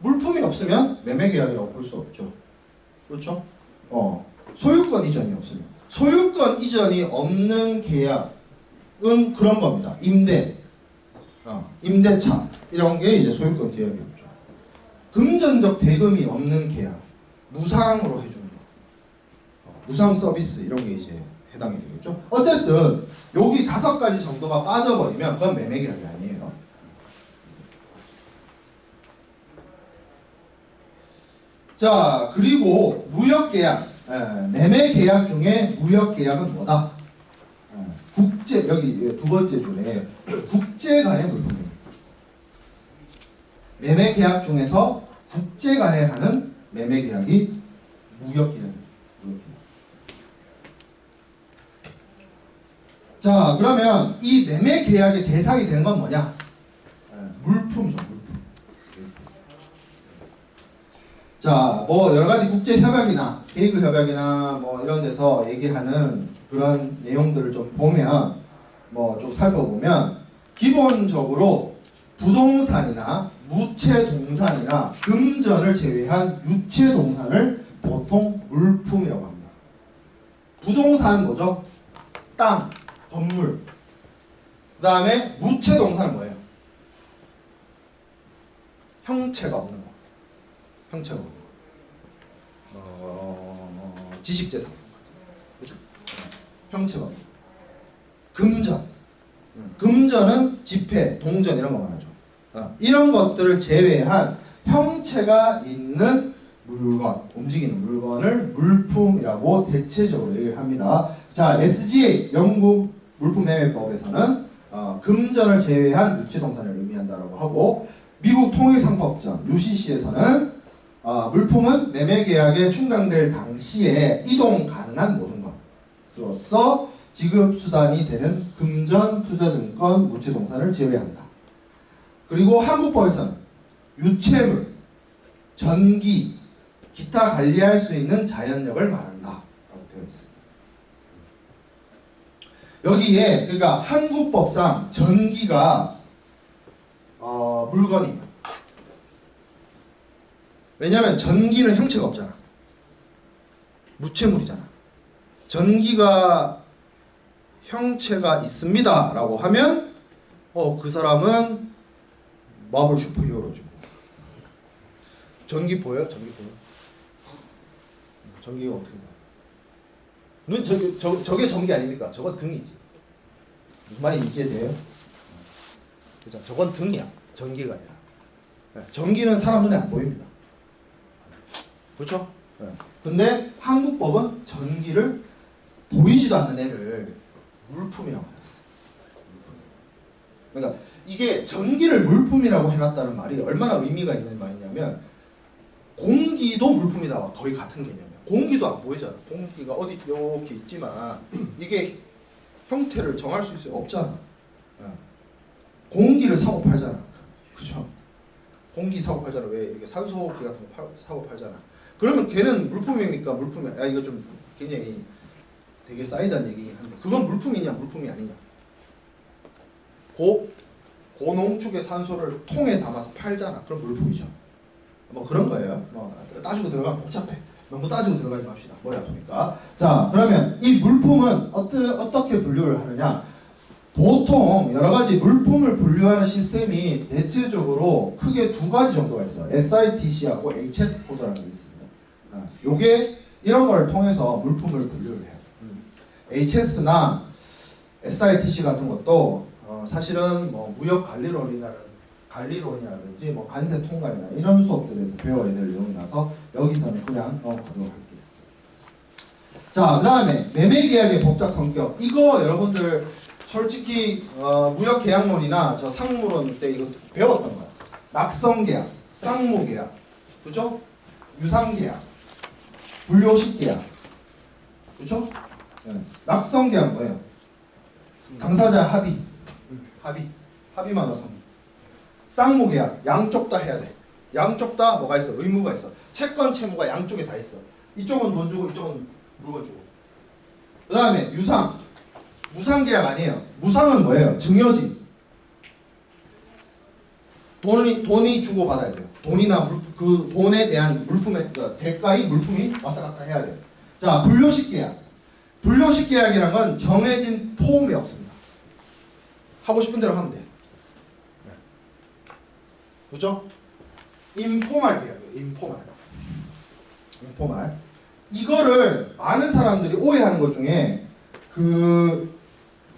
물품이 없으면 매매 계약이라고 볼 수 없죠. 그렇죠? 소유권 이전이 없으면 소유권 이전이 없는 계약은 그런 겁니다. 임대차 이런 게 이제 소유권 계약이었죠. 금전적 대금이 없는 계약, 무상으로 해주는 거, 무상 서비스 이런 게 이제 해당이 되겠죠. 어쨌든 여기 5가지 정도가 빠져버리면 그건 매매 계약이 아니에요. 자 그리고 무역 계약, 매매 계약 중에 무역 계약은 뭐다? 국제 여기 2번째 줄에 국제 간의 물품입니다. 매매 계약 중에서 국제 간에 하는 매매 계약이 무역 계약입니다. 자 그러면 이 매매 계약의 대상이 되는 건 뭐냐? 물품이죠. 물품. 자 뭐 여러가지 국제 협약이나 헤이그 협약이나 뭐 이런 데서 얘기하는 그런 내용들을 좀 보면 뭐 좀 살펴보면 기본적으로 부동산이나 무채동산이나 금전을 제외한 유채동산을 보통 물품이라고 합니다. 부동산 뭐죠? 땅, 건물. 그 다음에 무채동산은 뭐예요? 형체가 없는 거. 형체가 없는 거. 지식재산. 그죠? 형체가 없는 거. 금전. 금전은 지폐, 동전 이런 거 말하죠. 이런 것들을 제외한 형체가 있는 물건, 움직이는 물건을 물품이라고 대체적으로 얘기를 합니다. 자, SGA 영국 물품매매법에서는 금전을 제외한 유체동산을 의미한다라고 하고 미국 통일상법전 UCC에서는 물품은 매매계약에 충당될 당시에 이동 가능한 모든 것으로서 지급수단이 되는 금전, 투자증권, 무채동산을 제외한다. 그리고 한국법에서는 유채물, 전기, 기타 관리할 수 있는 자연력을 말한다 라고 되어 있습니다. 여기에 그러니까 한국법상 전기가 물건이에요. 왜냐하면 전기는 형체가 없잖아. 무채물이잖아. 전기가 형체가 있습니다 라고 하면 그 사람은 마블 슈퍼히어로죠. 전기 보여요? 전기 보여? 전기가 어떻게 보여? 저게 전기 아닙니까? 저건 등이지. 무슨 말인지 이해돼요? 그죠? 저건 등이야. 전기가 아니라. 전기는 사람 눈에 안 보입니다. 그렇죠? 근데 한국법은 전기를 보이지도 않는 애를 물품이라고 해요. 그러니까 이게 전기를 물품이라고 해놨다는 말이 얼마나 의미가 있는 말이냐면 공기도 물품이다 거의 같은 개념이야. 공기도 안 보이잖아. 공기가 어디 이렇게 있지만 이게 형태를 정할 수 있어요? 없잖아. 공기를 사고 팔잖아. 그죠? 공기 사고 팔잖아. 왜 이렇게 산소호흡기 같은 거 사고 팔잖아. 그러면 걔는 물품입니까? 물품이야. 이거 좀 굉장히 되게 쌓이다는 얘기긴 한데 그건 물품이냐 물품이 아니냐. 고농축의 산소를 통에 담아서 팔잖아. 그럼 물품이죠. 뭐 그런 거예요. 뭐 따지고 들어가면 복잡해. 너무 따지고 들어가지 맙시다. 머리 아프니까. 자 그러면 이 물품은 어떻게 분류를 하느냐. 보통 여러가지 물품을 분류하는 시스템이 대체적으로 크게 2가지 정도가 있어요. SITC하고 HS 코드라는 게 있습니다. 요게 이런 걸 통해서 물품을 분류를 해요. HS나 SITC 같은 것도 사실은 뭐 무역 관리론이라든지 뭐 관세 통관이나 이런 수업들에서 배워야 될 내용이라서 여기서는 그냥 넘어가도록 할게요. 자, 그 다음에 매매계약의 법적 성격. 이거 여러분들 솔직히 무역 계약론이나 저 상무론 때 이거 배웠던 거야. 낙성계약, 쌍무계약, 그죠? 유상계약, 불요식계약, 그죠? 네. 낙성계약 뭐예요? 당사자 합의만 어선. 쌍무계약 양쪽 다 해야 돼. 양쪽 다 뭐가 있어? 의무가 있어. 채권 채무가 양쪽에 다 있어. 이쪽은 돈 주고 이쪽은 물건 주고. 그 다음에 무상계약 아니에요. 무상은 뭐예요? 증여지. 돈이 주고 받아야 돼요. 돈이나 그 돈에 대한 물품의 대가의 물품이 왔다 갔다 해야 돼요. 자, 불요식계약. 불요식계약이란 건 정해진 폼이 없습니다. 하고 싶은 대로 하면 돼요. 네. 그죠? 인포말 계약이에요. 인포말. 이거를 많은 사람들이 오해하는 것 중에 그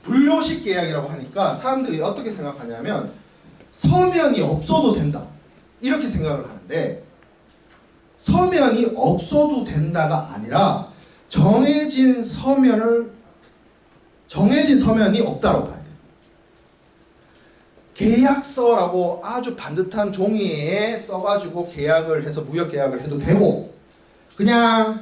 불요식 계약이라고 하니까 사람들이 어떻게 생각하냐면 서면이 없어도 된다 이렇게 생각을 하는데, 서면이 없어도 된다가 아니라 정해진 서면이 없다고 봐야 돼요. 계약서라고 아주 반듯한 종이에 써가지고 계약을 해서 무역 계약을 해도 되고, 그냥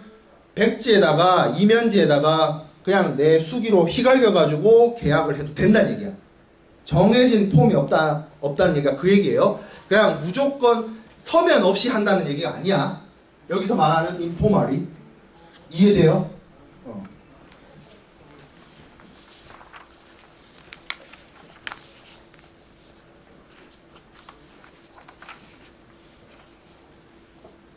백지에다가 이면지에다가 그냥 내 수기로 휘갈겨가지고 계약을 해도 된다는 얘기야. 정해진 폼이 없다는 얘기가 그 얘기예요. 그냥 무조건 서면 없이 한다는 얘기가 아니야. 여기서 말하는 인포멀이. 이해돼요?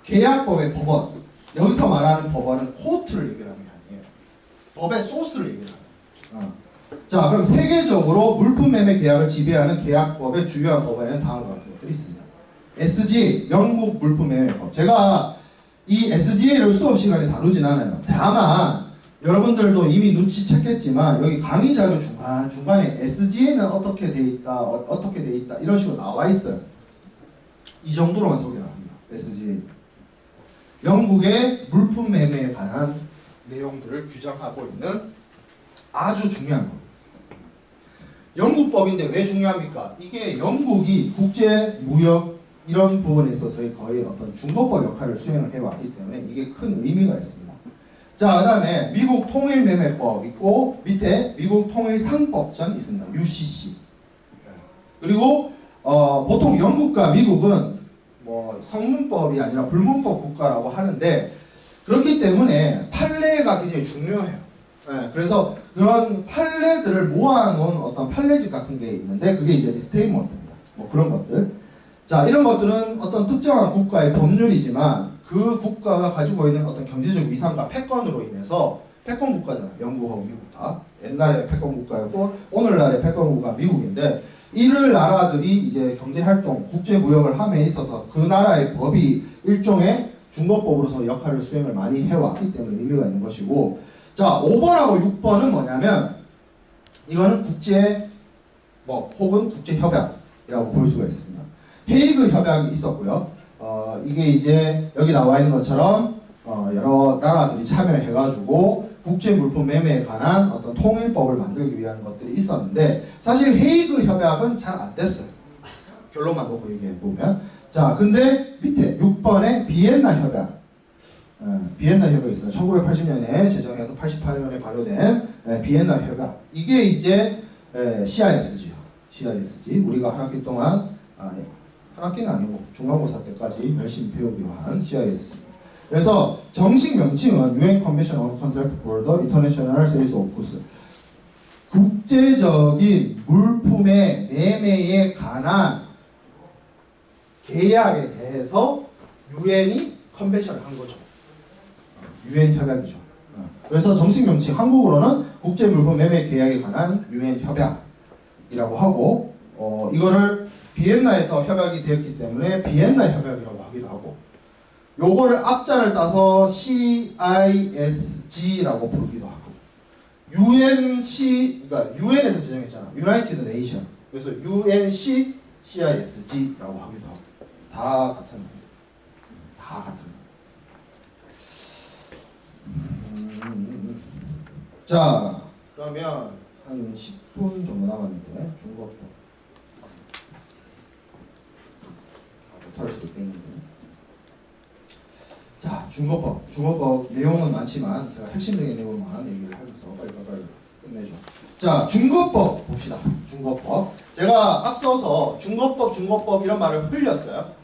계약법의 법원. 여기서 말하는 법원은 코트를 얘기하는 게 아니에요. 법의 소스를 얘기하는 거예요. 자, 그럼 세계적으로 물품 매매 계약을 지배하는 계약법의 주요한 법원에는 다음과 같은 것들이 있습니다. SGA, 영국 물품 매매법. 제가 이 SGA를 수업 시간에 다루진 않아요. 다만 여러분들도 이미 눈치챘겠지만 여기 강의 자료 중간에 SGA는 어떻게 돼 있다 이런 식으로 나와 있어요. 이 정도로만 소개를 합니다. SGA. 영국의 물품 매매에 관한 내용들을 규정하고 있는 아주 중요한 겁니다. 영국법인데 왜 중요합니까? 이게 영국이 국제 무역 이런 부분에 있어서의 거의 어떤 중거법 역할을 수행을 해왔기 때문에 이게 큰 의미가 있습니다. 자, 그 다음에 미국 통일매매법 있고 밑에 미국 통일상법전 있습니다. UCC. 그리고 보통 영국과 미국은 뭐 성문법이 아니라 불문법 국가라고 하는데, 그렇기 때문에 판례가 굉장히 중요해요. 네, 그래서 그런 판례들을 모아놓은 어떤 판례집 같은 게 있는데 그게 이제 스테이트먼트입니다. 뭐 그런 것들. 자, 이런 것들은 어떤 특정한 국가의 법률이지만 그 국가가 가지고 있는 어떤 경제적 위상과 패권으로 인해서, 패권 국가잖아요. 영국하고 미국 다. 옛날에 패권 국가였고 오늘날의 패권 국가가 미국인데, 이를 나라들이 이제 경제활동, 국제무역을 함에 있어서 그 나라의 법이 일종의 중거법으로서 역할을 수행을 많이 해왔기 때문에 의미가 있는 것이고, 자, 5번하고 6번은 뭐냐면 이거는 국제법 혹은 국제협약이라고 볼 수가 있습니다. 헤이그 협약이 있었고요. 이게 이제 여기 나와 있는 것처럼 여러 나라들이 참여해가지고 국제 물품 매매에 관한 어떤 통일법을 만들기 위한 것들이 있었는데, 사실 헤이그 협약은 잘 안 됐어요. 결론만 놓고 얘기해 보면. 자, 근데 밑에 6번에 비엔나 협약. 비엔나 협약이 있어요. 1980년에 제정해서 88년에 발효된 비엔나 협약. 이게 이제 CISG요. CISG. 우리가 한 학기 동안, 한 학기는 아니고 중간고사 때까지 열심히 배우기로 한 CISG. 그래서 정식 명칭은 UN Convention on Contract for the International Sales of Goods. 국제적인 물품의 매매에 관한 계약에 대해서 UN이 컨벤션을 한 거죠. UN 협약이죠. 그래서 정식 명칭 한국어로는 국제 물품 매매 계약에 관한 UN 협약이라고 하고, 이거를 비엔나에서 협약이 되었기 때문에 비엔나 협약이라고 하기도 하고, 요거를 앞자를 따서 CISG라고 부르기도 하고, 그러니까 UN에서 지정했잖아. United Nation. 그래서 UNC CISG라고 하기도 하고 다 같은 겁니다. 다 같은 겁니다. 자, 그러면 한 10분 정도 남았는데 중국어 못할 수도 있겠는데. 자, 중국어법 내용은 많지만 제가 핵심적인 내용만 얘기를 하면서 빨리 끝내죠. 자, 중국어법 봅시다. 중국어법. 제가 앞서서 중국어법 이런 말을 흘렸어요.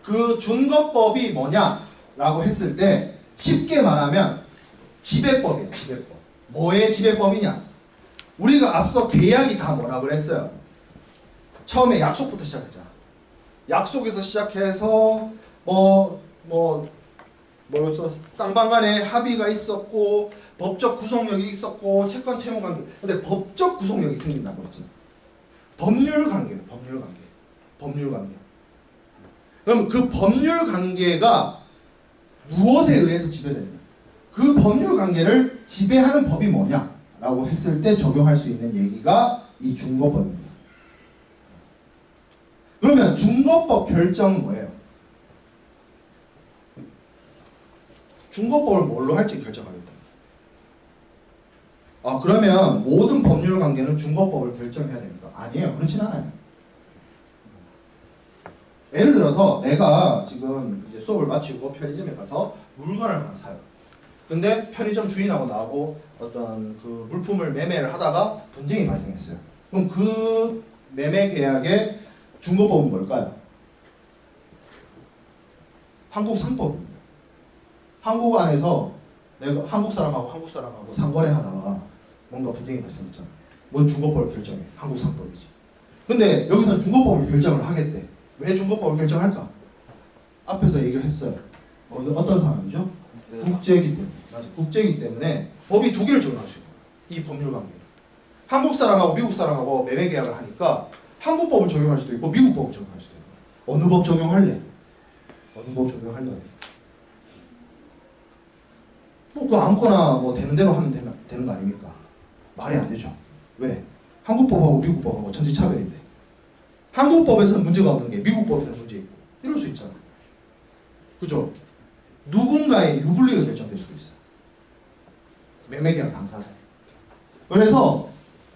그 중국어법이 뭐냐라고 했을 때 쉽게 말하면 지배법이에요. 지배법. 뭐의 지배법이냐? 우리가 앞서 계약이 다 뭐라 그랬어요? 처음에 약속부터 시작했잖아. 약속에서 시작해서 뭐로서 쌍방간에 합의가 있었고 법적 구속력이 있었고 채권 채무 관계. 근데 법적 구속력이 생긴다고 했죠. 법률 관계예요. 법률 관계. 그럼 그 법률 관계가 무엇에 의해서 지배되느냐? 그 법률 관계를 지배하는 법이 뭐냐라고 했을 때 적용할 수 있는 얘기가 이 중거법입니다. 그러면 중거법 결정은 뭐예요? 중거법을 뭘로 할지 결정하겠다. 그러면 모든 법률 관계는 중거법을 결정해야 됩니까? 아니에요. 그렇진 않아요. 예를 들어서 내가 지금 이제 수업을 마치고 편의점에 가서 물건을 하나 사요. 근데 편의점 주인하고 나하고 어떤 그 물품을 매매를 하다가 분쟁이 발생했어요. 그럼 그 매매 계약의 중거법은 뭘까요? 한국 상법입니다. 한국 안에서 내가 한국 사람하고 상거래 하다가 뭔가 분쟁이 발생했잖아. 뭔 중거법을 결정해? 한국 상법이지. 근데 여기서 중거법을 결정을 하겠대. 왜 중거법을 결정할까? 앞에서 얘기를 했어요. 어떤 상황이죠? 국제이기 때문에. 맞아. 국제이기 때문에 법이 두 개를 적용할 수 있는 거예요. 이 법률 관계를. 한국 사람하고 미국 사람하고 매매 계약을 하니까 한국 법을 적용할 수도 있고 미국 법을 적용할 수도 있고. 어느 법 적용할래? 어느 법 적용할래? 그 아무거나 되는 대로 하면 되는 거 아닙니까? 말이 안 되죠. 왜? 한국 법하고 미국 법하고 천지차별인데. 한국 법에서는 문제가 없는 게 미국 법에서는 문제 있고. 이럴 수 있잖아. 그죠? 누군가의 유불리가 결정될 수도 있어요. 매매계약 당사자. 그래서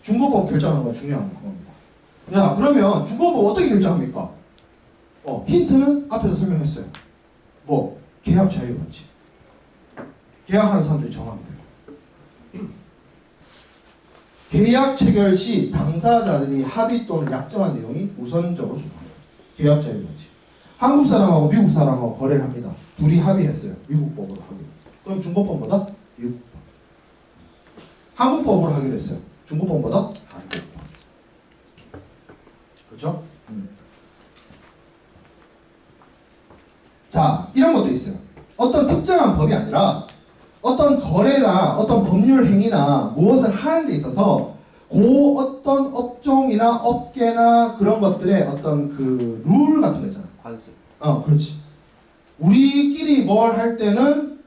중거법 결정하는 건 중요한 겁니다. 자, 그러면 중거법 어떻게 결정합니까? 힌트는 앞에서 설명했어요. 계약 자유반칙. 계약하는 사람들이 정하면 돼요. 계약 체결 시 당사자들이 합의 또는 약정한 내용이 우선적으로 적용합니다. 계약 자유반칙. 한국 사람하고 미국 사람하고 거래를 합니다. 둘이 합의했어요. 미국 법으로 하기로. 그럼 중국법보다 미국 법. 한국 법으로 하기로 했어요. 중국 법보다 한국 법. 그렇죠? 자, 이런 것도 있어요. 어떤 특정한 법이 아니라 어떤 거래나 어떤 법률 행위나 무엇을 하는 데 있어서 어떤 업종이나 업계나 그런 것들의 어떤 그 룰 같은 거 있잖아. 관습. 그렇지. 우리끼리 뭘 할 때는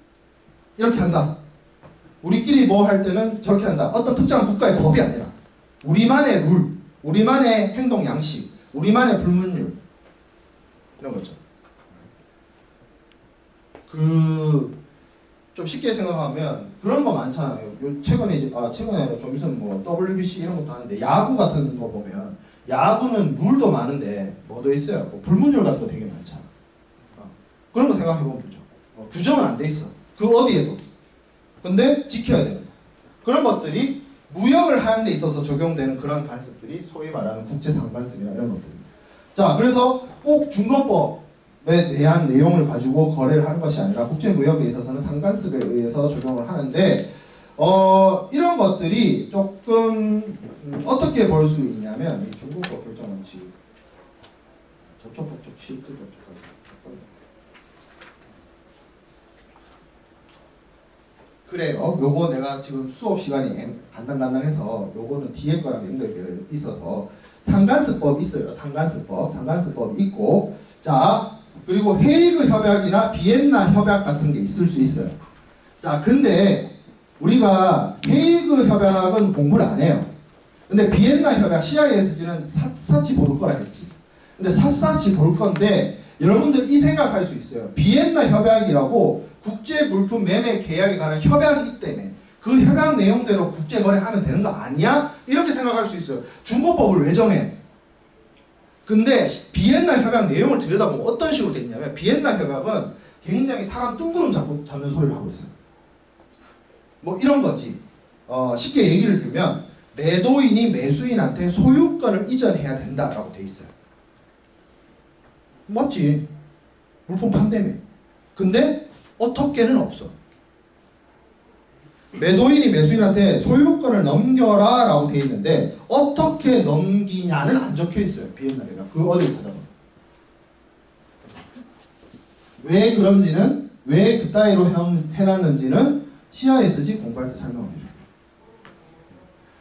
이렇게 한다. 우리끼리 뭐 할 때는 저렇게 한다. 어떤 특정한 국가의 법이 아니라 우리만의 룰, 우리만의 행동 양식, 우리만의 불문율 이런 거죠. 좀 쉽게 생각하면 그런 거 많잖아요. 최근에 좀 있으면 WBC 이런 것도 하는데 야구 같은 거 보면 야구는 룰도 많은데 뭐도 있어요. 불문율 같은 거 되게 많잖아. 그런 거 생각해보면 되죠. 규정은 안 돼 있어. 그 어디에도. 근데 지켜야 되는 거. 그런 것들이 무역을 하는 데 있어서 적용되는 그런 관습들이 소위 말하는 국제상관습이나 이런 것들입니다. 자, 그래서 꼭 중거법에 대한 내용을 가지고 거래를 하는 것이 아니라 국제무역에 있어서는 상관습에 의해서 적용을 하는데 이런 것들이 조금 어떻게 볼 수 있냐면 이 중국법 결정원칙 저쪽 법적 실질법적까지 그래요. 요거 내가 지금 수업 시간이 간당간당해서 요거는 뒤에 거랑 연결되어 있어서 상관습법 있어요. 상관습법 있고 자 그리고 헤이그 협약이나 비엔나 협약 같은 게 있을 수 있어요. 자 근데 우리가 헤이그 협약은 공부를 안 해요. 근데 비엔나 협약 CISG는 샅샅이 볼 거라 했지. 근데 샅샅이 볼 건데 여러분들 이 생각할 수 있어요. 비엔나 협약이라고 국제 물품 매매 계약에 관한 협약이기 때문에 그 협약 내용대로 국제 거래하면 되는 거 아니야? 이렇게 생각할 수 있어요. 중고법을 왜 정해? 근데 비엔나 협약 내용을 들여다보면 어떤 식으로 돼 있냐면 비엔나 협약은 굉장히 사람 뜬구름 잡는 소리를 하고 있어요. 뭐 이런 거지. 쉽게 얘기를 들면 매도인이 매수인한테 소유권을 이전해야 된다라고 돼 있어요. 맞지? 물품 판매매. 근데 어떻게는 없어. 매도인이 매수인한테 소유권을 넘겨라 라고 돼 있는데 어떻게 넘기냐는 안 적혀 있어요. 비엔나 협약. 그 어디를 찾아보면. 왜 그런지는 왜 그따위로 해놨는지는 CISG 공부할 때 설명을 해줘요.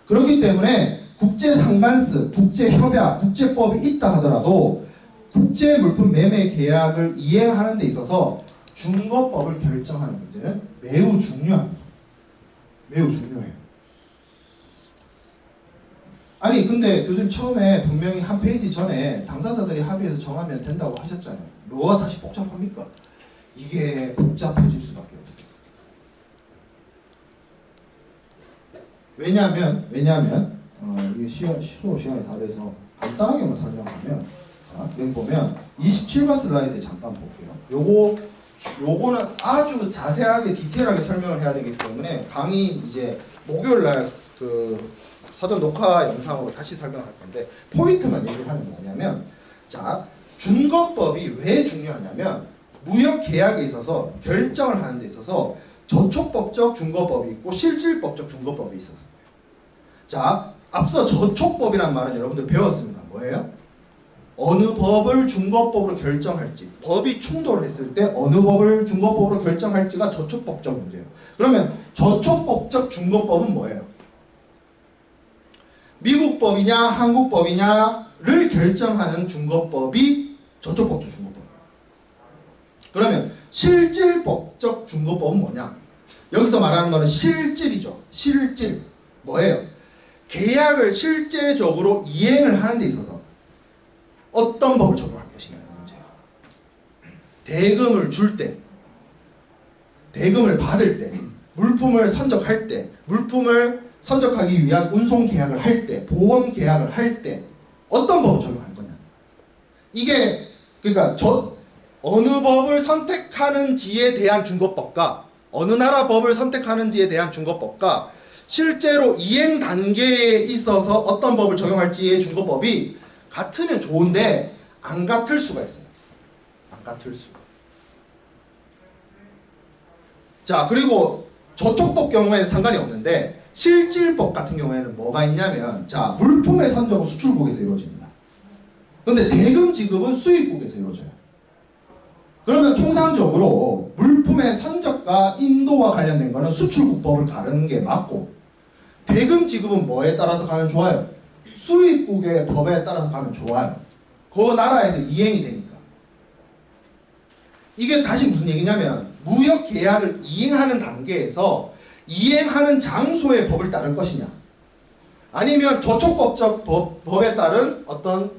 그렇기 때문에 국제상반스, 국제협약, 국제법이 있다 하더라도 국제물품 매매 계약을 이행하는 데 있어서 중거법을 결정하는 문제는 매우 중요합니다. 매우 중요해요. 아니 근데 교수님 처음에 분명히 한 페이지 전에 당사자들이 합의해서 정하면 된다고 하셨잖아요. 뭐가 다시 복잡합니까? 이게 복잡해질 수밖에 없어요. 왜냐하면 이게 수업 시간이 다 돼서 간단하게만 설명하면 여기 보면 27번 슬라이드 잠깐 볼게요. 요거는 아주 자세하게 디테일하게 설명을 해야 되기 때문에 강의 이제 목요일날 그 사전 녹화 영상으로 다시 설명할 건데 포인트만 얘기하는 게 뭐냐면 자 중거법이 왜 중요하냐면 무역 계약에 있어서 결정을 하는 데 있어서 저촉법적 중거법이 있고 실질법적 중거법이 있어서 자 앞서 저촉법이란 말은 여러분들 배웠습니다. 뭐예요? 어느 법을 중거법으로 결정할지 법이 충돌을 했을 때 어느 법을 중거법으로 결정할지가 저촉법적 문제예요. 그러면 저촉법적 중거법은 뭐예요? 미국법이냐 한국법이냐를 결정하는 중거법이 저촉법적 중거법이에요. 그러면 실질법적 중거법은 뭐냐? 여기서 말하는 거는 실질이죠. 실질 뭐예요? 계약을 실제적으로 이행을 하는 데 있어서 어떤 법을 적용할 것이냐는 문제예요. 대금을 줄 때, 대금을 받을 때, 물품을 선적할 때, 물품을 선적하기 위한 운송 계약을 할 때, 보험 계약을 할 때 어떤 법을 적용할 거냐. 이게 그러니까 어느 법을 선택하는지에 대한 중거법과 어느 나라 법을 선택하는지에 대한 중거법과 실제로 이행 단계에 있어서 어떤 법을 적용할지의 중거법이 같으면 좋은데 안 같을 수가 있어요. 안 같을 수가. 자 그리고 저촉법 경우에는 상관이 없는데 실질법 같은 경우에는 뭐가 있냐면 자 물품의 선적은 수출국에서 이루어집니다. 근데 대금 지급은 수입국에서 이루어져요. 그러면 통상적으로 물품의 선적과 인도와 관련된 거는 수출국법을 가르는 게 맞고 대금 지급은 뭐에 따라서 가면 좋아요? 수입국의 법에 따라서 가면 좋아요. 그 나라에서 이행이 되니까. 이게 다시 무슨 얘기냐면 무역 계약을 이행하는 단계에서 이행하는 장소의 법을 따를 것이냐 아니면 저촉법적 법에 따른 어떤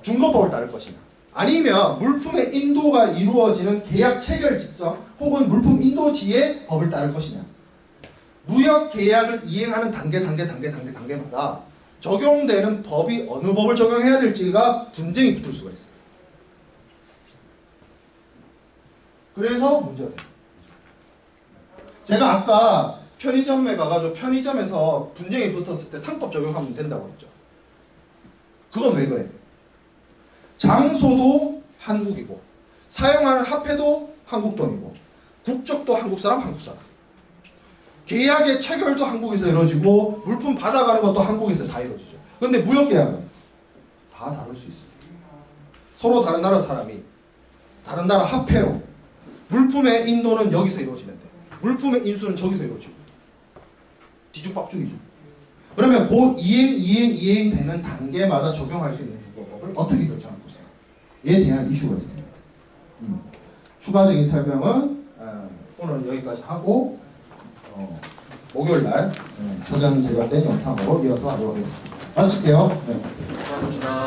중거법을 따를 것이냐 아니면 물품의 인도가 이루어지는 계약 체결 직전 혹은 물품 인도지의 법을 따를 것이냐. 무역 계약을 이행하는 단계마다 적용되는 법이 어느 법을 적용해야 될지가 분쟁이 붙을 수가 있어요. 그래서 문제가 돼요. 제가 아까 편의점에 가가지고 편의점에서 분쟁이 붙었을 때 상법 적용하면 된다고 했죠. 그건 왜 그래? 장소도 한국이고 사용하는 화폐도 한국 돈이고 국적도 한국 사람 계약의 체결도 한국에서 이루어지고 물품 받아가는 것도 한국에서 다 이루어지죠. 근데 무역계약은 다 다를 수 있어요. 서로 다른 나라 사람이 다른 나라 화폐로 물품의 인도는 여기서 이루어지는데 물품의 인수는 저기서 이루어지고 뒤죽박죽이죠. 그러면 그 이행 되는 단계마다 적용할 수 있는 주거법을 어떻게 결정할 것이냐에 대한 이슈가 있습니다. 추가적인 설명은 오늘 여기까지 하고 목요일날 사전 제작된 영상으로 이어서 하도록 하겠습니다. 마칠게요. 네. 고맙습니다.